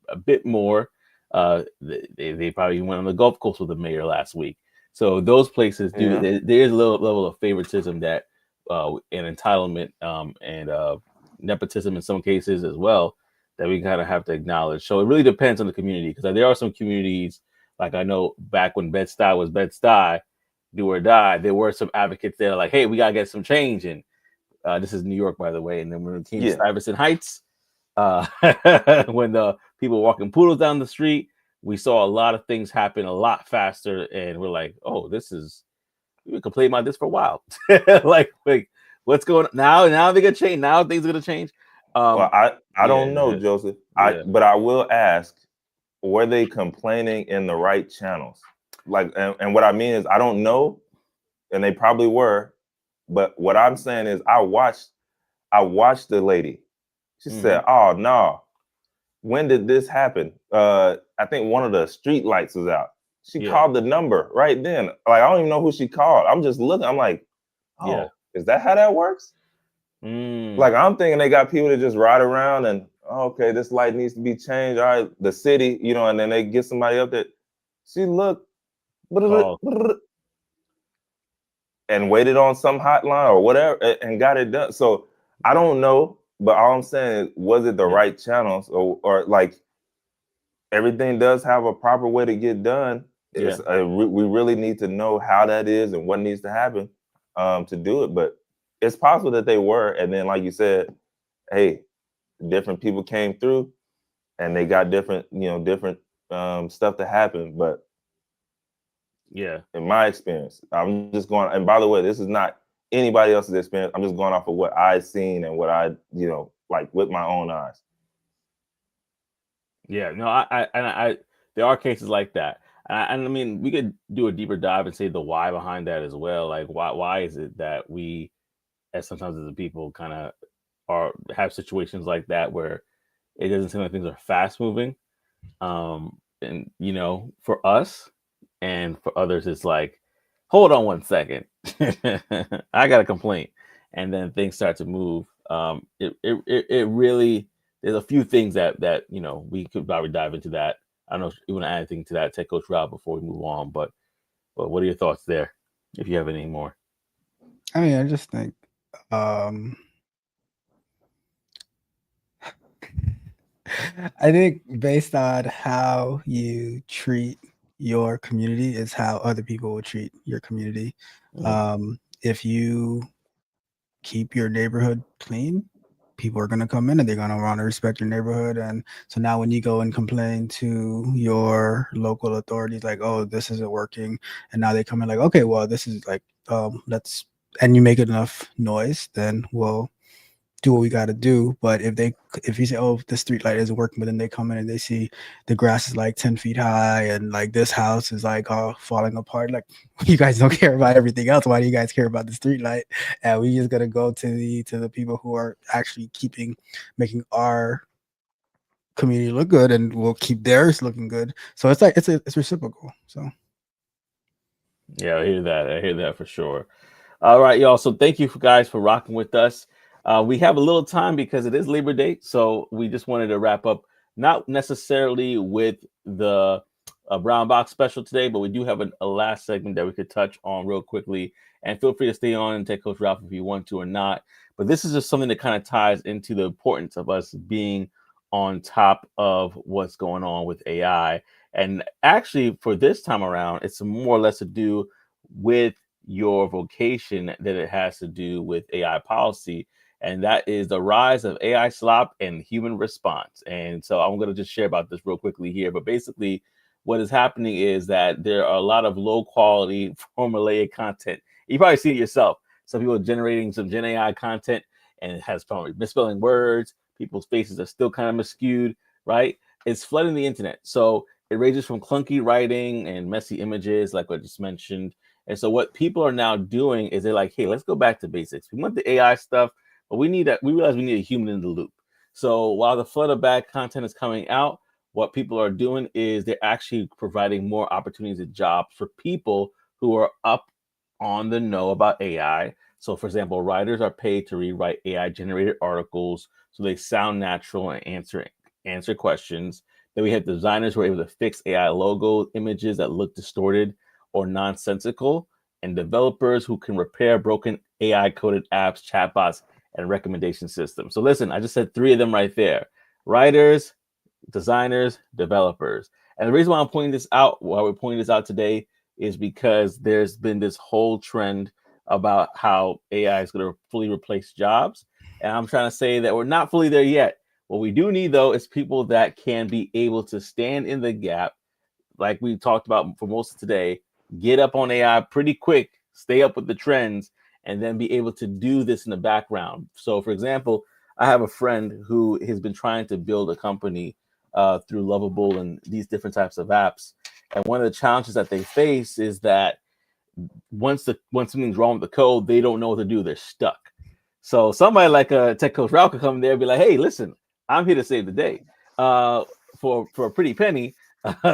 a bit more. They probably went on the Gulf Coast with the mayor last week. So those places do. yeah, There is a little level of favoritism that and entitlement and nepotism in some cases as well that we kind of have to acknowledge. So it really depends on the community, because there are some communities, like I know back when Bed-Stuy was Bed-Stuy, do or die, there were some advocates there like, hey, we gotta get some change. And this is New York, by the way. And then when it came to yeah. Stuyvesant Heights, uh, when the people were walking poodles down the street, we saw a lot of things happen a lot faster. And we're like, oh, we complain about this for a while. like, what's going on now? Now they gonna change. Now things are gonna change. Well, I Yeah, don't know, Joseph. yeah, But I will ask, were they complaining in the right channels? Like, and what I mean is, I don't know, and they probably were. But what I'm saying is, I watched the lady. She said, "Oh no, when did this happen? I think one of the street lights was out." She yeah, called the number right then. Like, I don't even know who she called. I'm just looking. I'm like, yeah. oh, is that how that works? Like, I'm thinking they got people that just ride around and, oh, okay, this light needs to be changed. All right, the city, and then they get somebody up there. She looked Call. and waited on some hotline or whatever and got it done. So I don't know, but all I'm saying is, was it the Yeah, right channels, or like, everything does have a proper way to get done. yeah, We really need to know how that is and what needs to happen to do it. But it's possible that they were, and then, like you said, hey, different people came through and they got different stuff to happen. But yeah. in my experience, I'm just going, and by the way, this is not anybody else's experience. I'm just going off of what I've seen and what I, like, with my own eyes. Yeah, no, I there are cases like that, and I mean, we could do a deeper dive and say the why behind that as well. Like, why is it that we, as sometimes as a people, kind of have situations like that where it doesn't seem like things are fast moving, and for us and for others, it's like, hold on one second, I got a complaint, and then things start to move. It really, there's a few things that we could probably dive into that. I don't know if you want to add anything to that, Tech Coach Rob, before we move on, but what are your thoughts there, if you have any more? I mean, I just think, um, I think based on how you treat your community is how other people will treat your community. If you keep your neighborhood clean, people are going to come in and they're going to want to respect your neighborhood. And so now when you go and complain to your local authorities, like, oh, this isn't working. And now they come in like, okay, well, this is like, let's, and you make enough noise, then we'll do what we got to do. But if you say, oh, the street light isn't working, but then they come in and they see the grass is like 10 feet high and like this house is like all falling apart, like, you guys don't care about everything else, why do you guys care about the street light? And we just gotta go to the people who are actually making our community look good, and we'll keep theirs looking good. So it's like it's reciprocal. So Yeah, I hear that for sure. All right, y'all. So thank you guys for rocking with us. We have a little time because it is Labor Day, so we just wanted to wrap up, not necessarily with the Brown Box special today, but we do have a last segment that we could touch on real quickly. And feel free to stay on and take Coach Ralph if you want to or not. But this is just something that kind of ties into the importance of us being on top of what's going on with AI. And actually, for this time around, it's more or less to do with your vocation than it has to do with AI policy. And that is the rise of AI slop and human response. And so I'm going to just share about this real quickly here. But basically, what is happening is that there are a lot of low quality formulaic content. You probably see it yourself. Some people are generating some Gen AI content, and it has probably misspelling words. People's faces are still kind of skewed, right? It's flooding the internet. So it ranges from clunky writing and messy images, like I just mentioned. And so what people are now doing is they're like, hey, let's go back to basics. We want the AI stuff, but we realize we need a human in the loop. So while the flood of bad content is coming out, what people are doing is they're actually providing more opportunities and jobs for people who are up on the know about AI. So, for example, writers are paid to rewrite AI generated articles so they sound natural and answer questions. Then we have designers who are able to fix AI logo images that look distorted or nonsensical, and developers who can repair broken AI coded apps, chatbots, and recommendation systems. So, listen, I just said three of them right there: writers, designers, developers. And the reason why we're pointing this out today, is because there's been this whole trend about how AI is going to fully replace jobs. And I'm trying to say that we're not fully there yet. What we do need, though, is people that can be able to stand in the gap, like we talked about for most of today, get up on AI pretty quick, stay up with the trends, and then be able to do this in the background. So, for example, I have a friend who has been trying to build a company through Lovable and these different types of apps. And one of the challenges that they face is that once something's wrong with the code, they don't know what to do. They're stuck. So somebody like a tech coach Ralph could come there and be like, "Hey, listen, I'm here to save the day. For a pretty penny,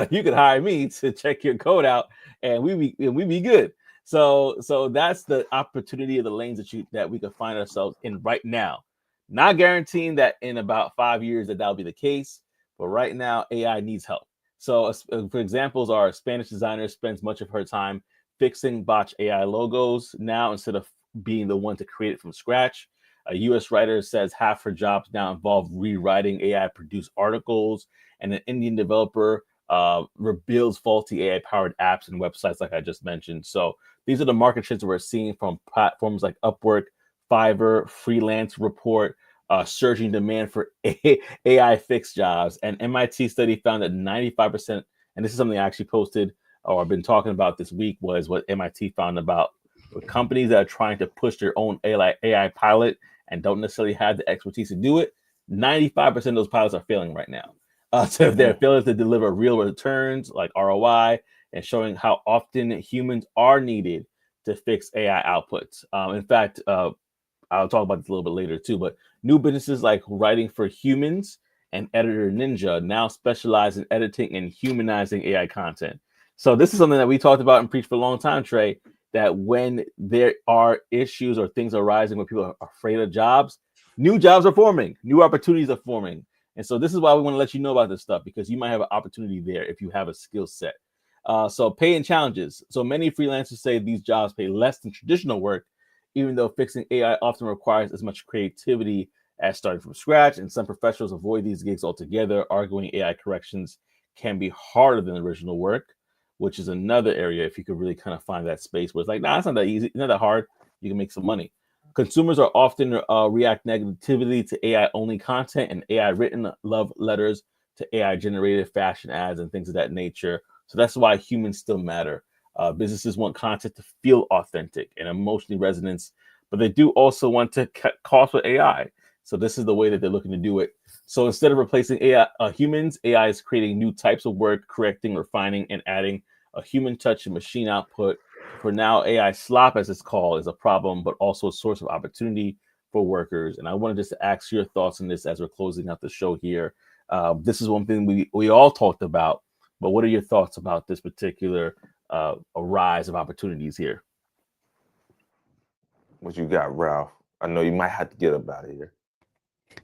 you could hire me to check your code out, and we be good." So that's the opportunity of the lanes that we could find ourselves in right now. Not guaranteeing that in about 5 years that'll be the case, but right now AI needs help. So, for examples, our Spanish designer spends much of her time fixing botched AI logos now instead of being the one to create it from scratch. A US writer says half her jobs now involve rewriting AI produced articles, and an Indian developer rebuilds faulty AI powered apps and websites, like I just mentioned. So, these are the market trends that we're seeing from platforms like Upwork, Fiverr, Freelance Report, surging demand for AI fixed jobs. An MIT study found that 95%, and this is something I actually posted or I've been talking about this week, was what MIT found about companies that are trying to push their own AI pilot and don't necessarily have the expertise to do it. 95% of those pilots are failing right now. So if they're failing to deliver real returns like ROI and showing how often humans are needed to fix AI outputs. In fact, I'll talk about this a little bit later too, but new businesses like Writing for Humans and Editor Ninja now specialize in editing and humanizing AI content. So this is something that we talked about and preached for a long time, Trey, that when there are issues or things arising when people are afraid of jobs, new jobs are forming, new opportunities are forming. And so this is why we want to let you know about this stuff, because you might have an opportunity there if you have a skill set. So pay and challenges. So many freelancers say these jobs pay less than traditional work, even though fixing AI often requires as much creativity as starting from scratch. And some professionals avoid these gigs altogether, arguing AI corrections can be harder than original work, which is another area if you could really kind of find that space where it's like, nah, it's not that easy, it's not that hard. You can make some money. Consumers are often react negatively to AI-only content and AI-written love letters to AI-generated fashion ads and things of that nature. So that's why humans still matter. Businesses want content to feel authentic and emotionally resonance, but they do also want to cut costs with AI. So this is the way that they're looking to do it. So instead of replacing humans, AI is creating new types of work, correcting, refining, and adding a human touch and machine output. For now, AI slop, as it's called, is a problem, but also a source of opportunity for workers. And I wanted just to ask your thoughts on this as we're closing out the show here. This is one thing we all talked about, but what are your thoughts about this particular a rise of opportunities here? What you got, Ralph? I know you might have to get up out of here.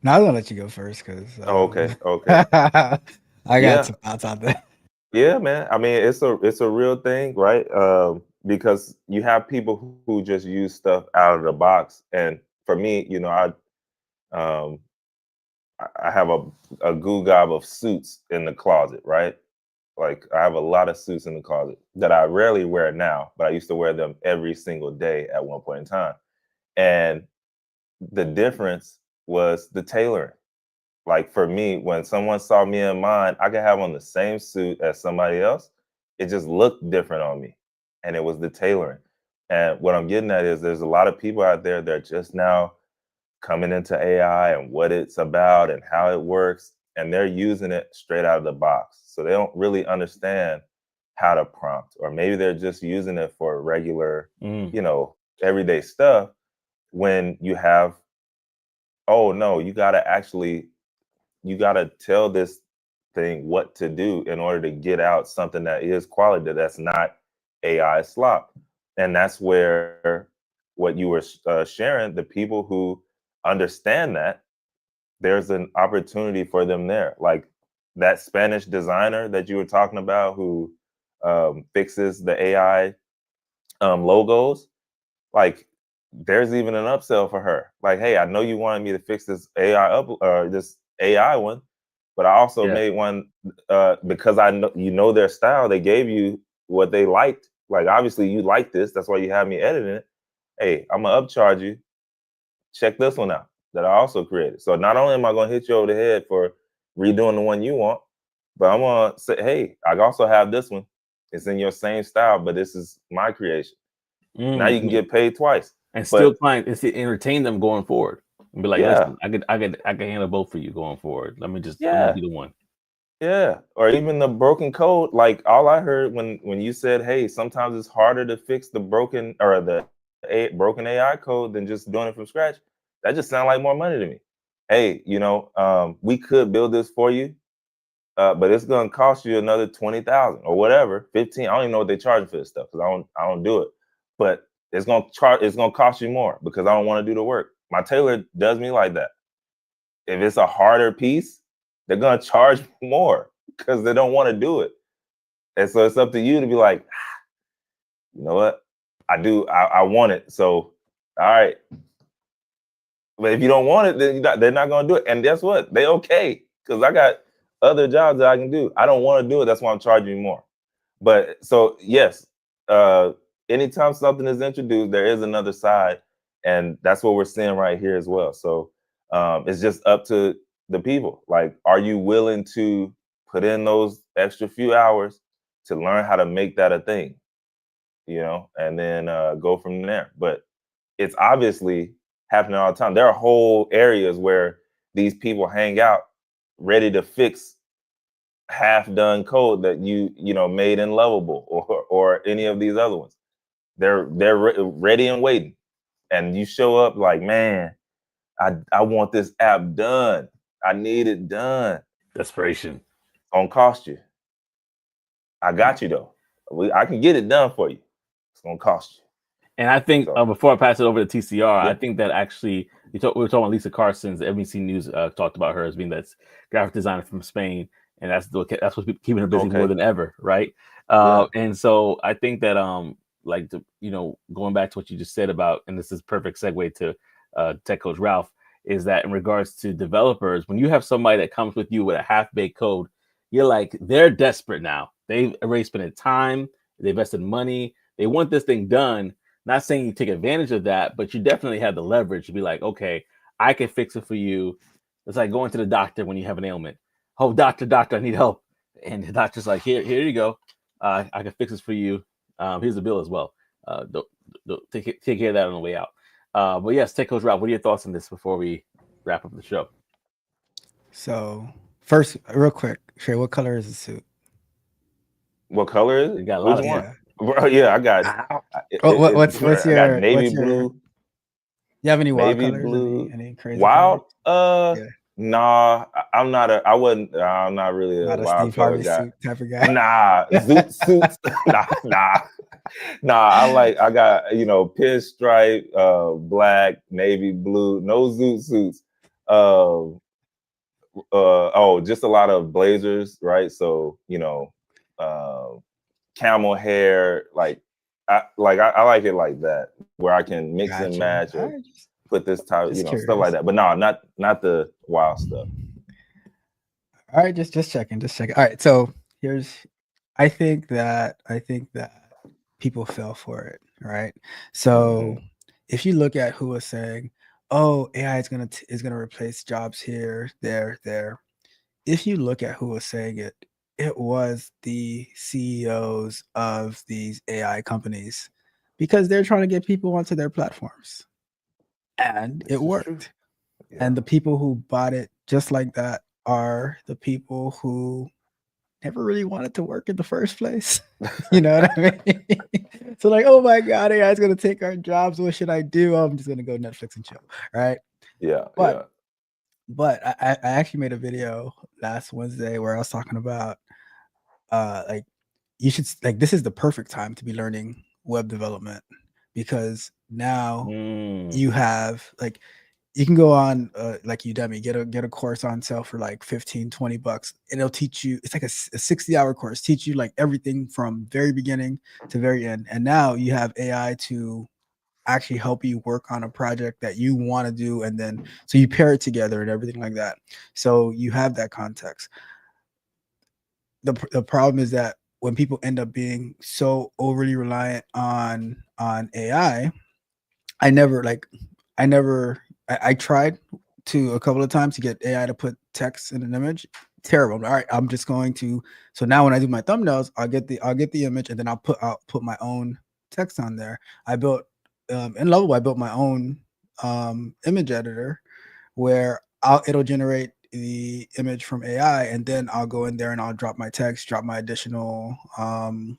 Now I'm gonna let you go first because Okay. I got Yeah. some thoughts on that. Yeah, man. I mean, it's a real thing, right? Because you have people who just use stuff out of the box, and for me, um, I have a goo gob of suits in the closet, right? Like I have a lot of suits in the closet that I rarely wear now, but I used to wear them every single day at one point in time. And the difference was the tailoring. Like for me, when someone saw me in mine, I could have on the same suit as somebody else. It just looked different on me. And it was the tailoring. And what I'm getting at is there's a lot of people out there that are just now coming into AI and what it's about and how it works, and they're using it straight out of the box. So they don't really understand how to prompt, or maybe they're just using it for regular, everyday stuff. When you have, oh no, you gotta tell this thing what to do in order to get out something that is quality, that's not AI slop. And that's where what you were sharing, the people who understand that, there's an opportunity for them there. Like that Spanish designer that you were talking about who fixes the AI logos, like there's even an upsell for her. Like, hey, I know you wanted me to fix this this AI one, but I also made one because I know their style. They gave you what they liked. Like, obviously, you like this. That's why you have me editing it. Hey, I'm gonna upcharge you. Check this one out that I also created. So not only am I gonna hit you over the head for redoing the one you want, but I'm gonna say, hey, I also have this one. It's in your same style, but this is my creation. Now you can get paid twice. And still client and entertain them going forward. And be like, yeah, listen, I could handle both for you going forward. Let me be the one. Yeah. Or even the broken code. Like all I heard when you said, hey, sometimes it's harder to fix the broken or the broken AI code than just doing it from scratch. That just sounds like more money to me. Hey, we could build this for you, but it's gonna cost you another 20,000 or whatever, 15. I don't even know what they charge for this stuff because I don't do it. But it's gonna cost you more because I don't want to do the work. My tailor does me like that. If it's a harder piece, they're gonna charge more because they don't want to do it. And so it's up to you to be like, you know what? I want it. So all right. But if you don't want it, then they're not gonna do it. And guess what? They okay. Because I got other jobs that I can do. I don't want to do it. That's why I'm charging you more. But so yes, anytime something is introduced, there is another side, and that's what we're seeing right here as well. So it's just up to the people. Like, are you willing to put in those extra few hours to learn how to make that a thing? And then go from there. But it's obviously happening all the time. There are whole areas where these people hang out, ready to fix half-done code that you made in Lovable or any of these other ones. They're ready and waiting, and you show up like, man, I want this app done. I need it done. Desperation. Gonna cost you. I got you though. I can get it done for you. It's gonna cost you. And I think before I pass it over to TCR, I think that actually we were talking about Lisa Carson's NBC News talked about her as being that graphic designer from Spain, and that's what's keeping her busy more than ever, right? And so I think that going back to what you just said about, and this is perfect segue to Tech Coach Ralph, is that in regards to developers, when you have somebody that comes with you with a half-baked code, you're like, they're desperate now. They've already spent time, they invested money, they want this thing done. Not saying you take advantage of that, but you definitely have the leverage to be like, okay, I can fix it for you. It's like going to the doctor when you have an ailment. Oh, doctor, I need help. And the doctor's like, here you go. I can fix this for you. Here's the bill as well. Take care of that on the way out. But yes, Tech Coach Ralph, what are your thoughts on this before we wrap up the show? So first, real quick, Trey, what color is the suit? What color is it? You got a lot Which of one? Bro, yeah, I got. What's I your got navy blue? You have any wild navy colors? blue. Any crazy wild? colors? Yeah. Nah, I'm not a. I wouldn't. I'm not really a Not a wild Steve color Harvey guy. suit type of guy. Nah, suits. Nah. I got pinstripe, black, navy blue. No zoot suits. Just a lot of blazers, right? So camel hair, like I like it like that, where I can mix and match or put this type, stuff like that. But no, not the wild stuff. All right, just checking. All right, so I think that people fell for it, right? So if you look at who was saying, "Oh, AI is gonna replace jobs here, there," if you look at who was saying it, it was the CEOs of these AI companies because they're trying to get people onto their platforms, and it worked. And the people who bought it just like that are the people who never really wanted to work in the first place. You know what I mean? So like, oh my God, AI is gonna take our jobs. What should I do? Oh, I'm just gonna go Netflix and chill, right? Yeah, But yeah. I actually made a video last Wednesday where I was talking about like you should like this is the perfect time to be learning web development because now you have like you can go on like Udemy, get a course on sale for like 15-20 bucks, and it'll teach you. It's like a 60-hour course, teach you like everything from very beginning to very end. And now you have AI to actually help you work on a project that you want to do, and then so you pair it together and everything like that. So you have that context. The problem is that when people end up being so overly reliant on AI, I never like I never I tried to a couple of times to get AI to put text in an image. Terrible. All right, I'm just going to so now when I do my thumbnails, I'll get the image and then I'll put my own text on there. I built in Lovable, I built my own image editor where it'll generate the image from AI and then I'll go in there and I'll drop my text, drop my additional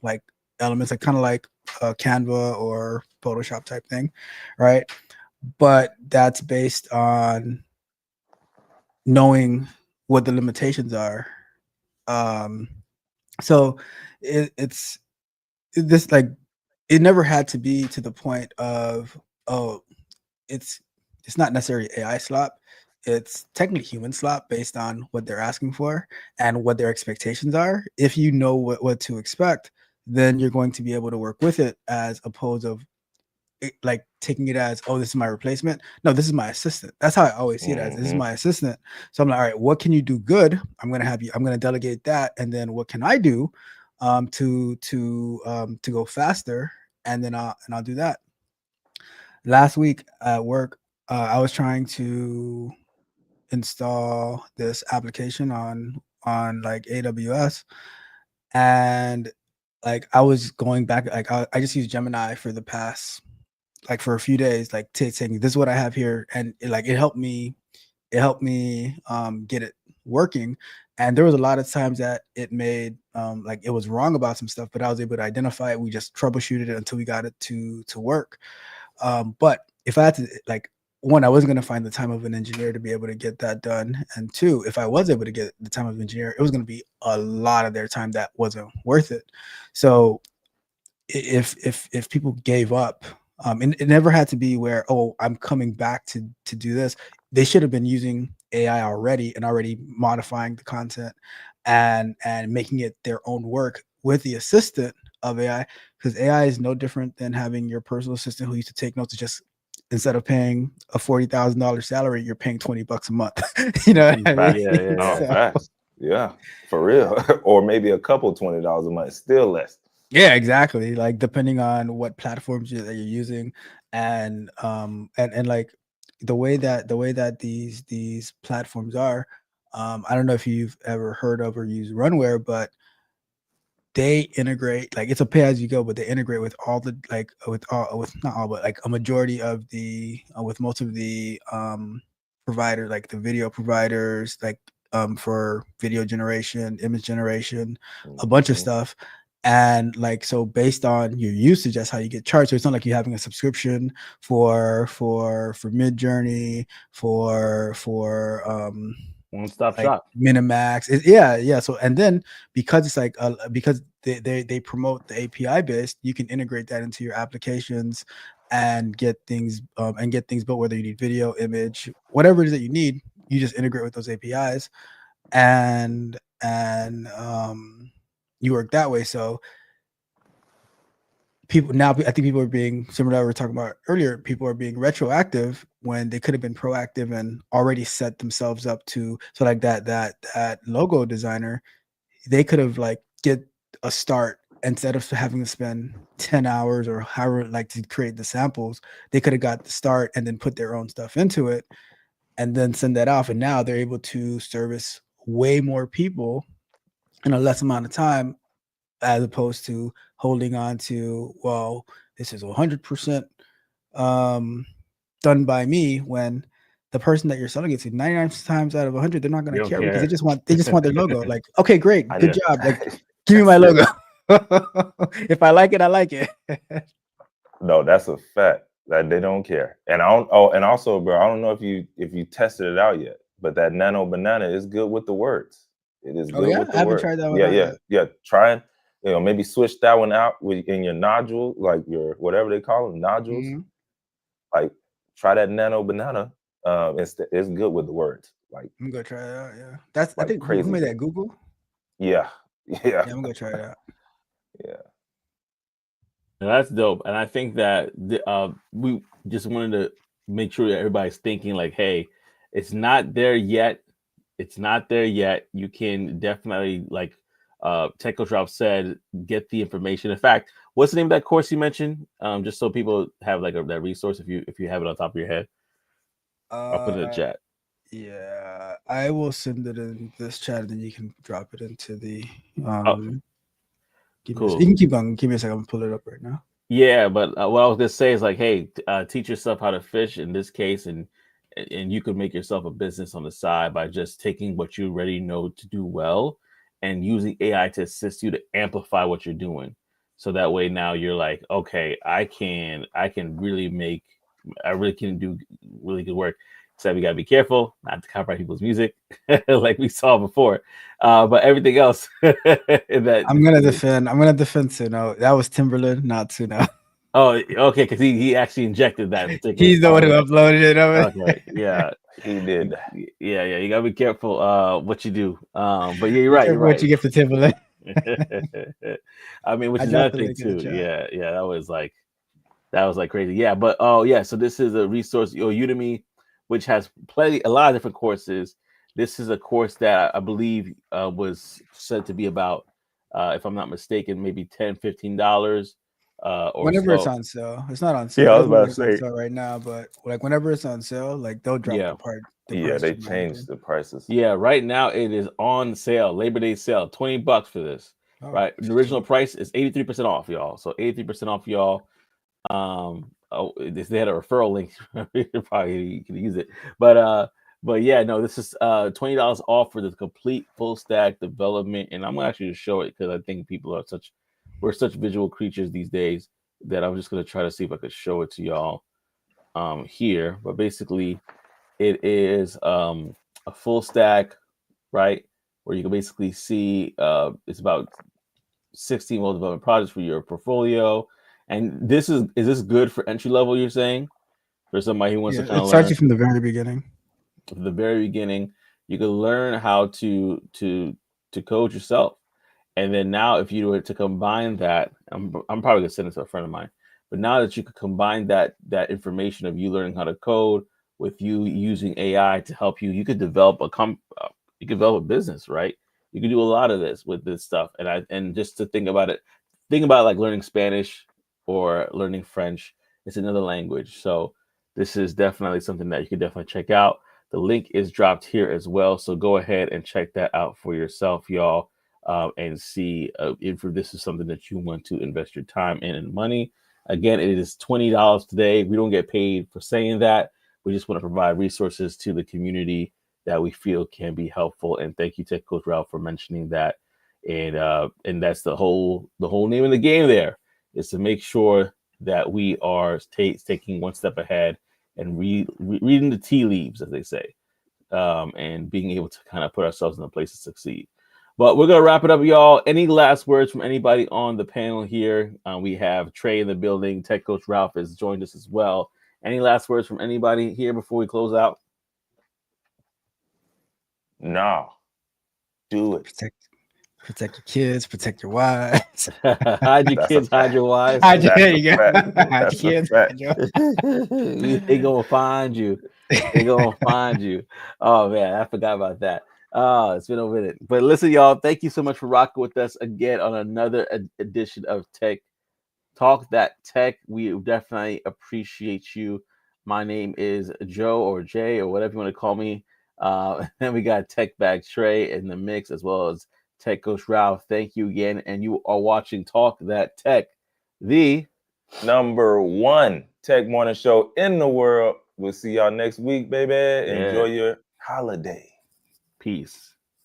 like elements, like kind of like Canva or Photoshop type thing, right? But that's based on knowing what the limitations are. Um, so it's this like it never had to be to the point of oh it's it's not necessarily AI slop. It's technically human slop based on what they're asking for and what their expectations are. If you know what to expect, then you're going to be able to work with it as opposed of like taking it as, oh, this is my replacement. No, this is my assistant. That's how I always see it as, this is my assistant. So I'm like, all right, what can you do good? I'm gonna delegate that, and then what can I do to go faster, and then I'll do that. Last week at work, I was trying to install this application on like AWS, and like I was going back, like I just used Gemini for the past like for a few days, like saying this is what I have here, and it helped me get it working. And there was a lot of times that it made like it was wrong about some stuff, but I was able to identify it. We just troubleshooted it until we got it to work. But if I had to like one, I wasn't going to find the time of an engineer to be able to get that done. And two, if I was able to get the time of an engineer, it was going to be a lot of their time that wasn't worth it. So if people gave up, and it never had to be where, oh, I'm coming back to do this. They should have been using AI already and already modifying the content and making it their own work with the assistant of AI, because AI is no different than having your personal assistant who used to take notes. Just instead of paying a $40,000 salary, you're paying $20 a month. You know what I mean? Yeah. Oh, So, facts. Yeah, for real. Or maybe a couple $20 a month, still less. yeah, exactly. Like depending on what platforms that you're using, and like the way that these platforms are, I don't know if you've ever heard of or used Runware, but they integrate, like it's a pay as you go, but they integrate with all the like with not all, but like a majority of the with most of the providers, like the video providers, like for video generation, image generation, a bunch of Mhm. stuff. And like so based on your usage, that's how you get charged. So it's not like you're having a subscription for Mid Journey, for One-stop like shop. Minimax. Yeah. So and then because it's like because they promote the API based, you can integrate that into your applications and get things built, whether you need video, image, whatever it is that you need, you just integrate with those APIs and you work that way. So people now, I think people are being similar to what we were talking about earlier. People are being retroactive when they could have been proactive and already set themselves up to. So like that logo designer, they could have like get a start instead of having to spend 10 hours or however like to create the samples. They could have got the start and then put their own stuff into it and then send that off. And now they're able to service way more people in a less amount of time, as opposed to holding on to, well, this is 100% um, done by me, when the person that you're selling it to, 99 times out of 100, they're not going They to don't care because care. they just want their logo. Like, okay, great, I good know. job. Like, give me my That's logo. it. If I like it, I like it. No, that's a fact that they don't care. And I don't. Oh, and also, bro, I don't know if you tested it out yet, but that nano banana is good with the words. It is Oh good yeah, with I the haven't words. tried that one Yeah, out yeah, yet. yeah. Try and maybe switch that one out in your nodule, like your whatever they call them, nodules. Mhm. Like try that nano banana. It's good with the words, I'm gonna try it out. Yeah, that's I like think who crazy made good. that? Google. Yeah, yeah, Yeah, I'm gonna try it out. yeah. And that's dope. And I think that we just wanted to make sure that everybody's thinking like, hey, it's not there yet. It's not there yet. You can definitely, like Tech Coach Ralph said, get the information. In fact, what's the name of that course you mentioned? Just so people have like that resource if you have it on top of your head. I'll put it in the Uh, chat. yeah, I will send it in this chat, and then you can drop it into the. Oh, Give me cool. you can keep going. Give me a second. I'm gonna pull it up right now. Yeah, but what I was gonna say is like, hey, teach yourself how to fish in this case, and you could make yourself a business on the side by just taking what you already know to do well and using AI to assist you to amplify what you're doing. So that way now you're like, okay, I can really I really can do really good work. So we gotta be careful not to copyright people's music, like we saw before. But everything else that I'm gonna defend. I'm gonna defend Suno. That was Timberland, not Suno. Oh, okay, because he actually injected that particular He's the one song. who uploaded it. Okay, yeah, He did. yeah. You gotta be careful what you do. But yeah, you're Be right. You're careful what right. you get for Timberland. I mean, which I is dropped another the thing link in the too. chat. Yeah. That was like crazy. Yeah, but oh yeah. So this is a resource, Udemy, which has a lot of different courses. This is a course that I believe was said to be about, if I'm not mistaken, maybe $10-15 or Whenever it's so. on sale, it's not on sale. Yeah, It I was doesn't look about like to it's on say. sale right now, but like whenever it's on sale, like they'll drop Yeah. the Yeah, price they dramatically. changed the prices. Yeah, right now it is on sale, Labor Day sale, $20 for this. Oh, Right, the original price is 83% off, y'all. So 83% off, y'all. If they had a referral link, probably you could use it. But yeah, no, this is $20 off for the complete full stack development, and I'm gonna actually just show it because I think we're such visual creatures these days that I'm just gonna try to see if I could show it to y'all here. But basically, it is a full stack, right? Where you can basically see it's about 16 mobile development projects for your portfolio. And this is this good for entry level, you're saying? For somebody who wants yeah, to kind it of starts learn you from the very beginning. from the very beginning, you can learn how to code yourself. And then now if you were to combine that, I'm probably gonna send it to a friend of mine, but now that you could combine that information of you learning how to code with you using AI to help you, you could develop you could develop a business, right? You can do a lot of this with this stuff. And just to think about like learning Spanish or learning French. It's another language. So this is definitely something that you could definitely check out. The link is dropped here as well. So go ahead and check that out for yourself, y'all, and see if this is something that you want to invest your time in and money. Again, it is $20 today. We don't get paid for saying that. We just want to provide resources to the community that we feel can be helpful. And thank you, Tech Coach Ralph, for mentioning that. And that's the whole name of the game. There is to make sure that we are taking one step ahead and reading the tea leaves, as they say, and being able to kind of put ourselves in a place to succeed. But we're gonna wrap it up, y'all. Any last words from anybody on the panel here? We have Trey in the building. Tech Coach Ralph has joined us as well. Any last words from anybody here before we close out? No, do it. Protect your kids, protect your wives. Hide your That's a kids, hide fact. your wives. Hide your, That's there a you go. fact. Hide That's your a kids. fact. They gonna find you. They gonna find you. Oh man, I forgot about that. Oh, it's been a minute. But listen, y'all, thank you so much for rocking with us again on another edition of Tech Talk That Tech. We definitely appreciate you. My name is Joe or Jay or whatever you want to call me. And we got Tech Bag Trey in the mix as well as Tech Coach Ralph. Thank you again. And you are watching Talk That Tech, the #1 tech morning show in the world. We'll see y'all next week, baby. Yeah. Enjoy your holiday. Peace.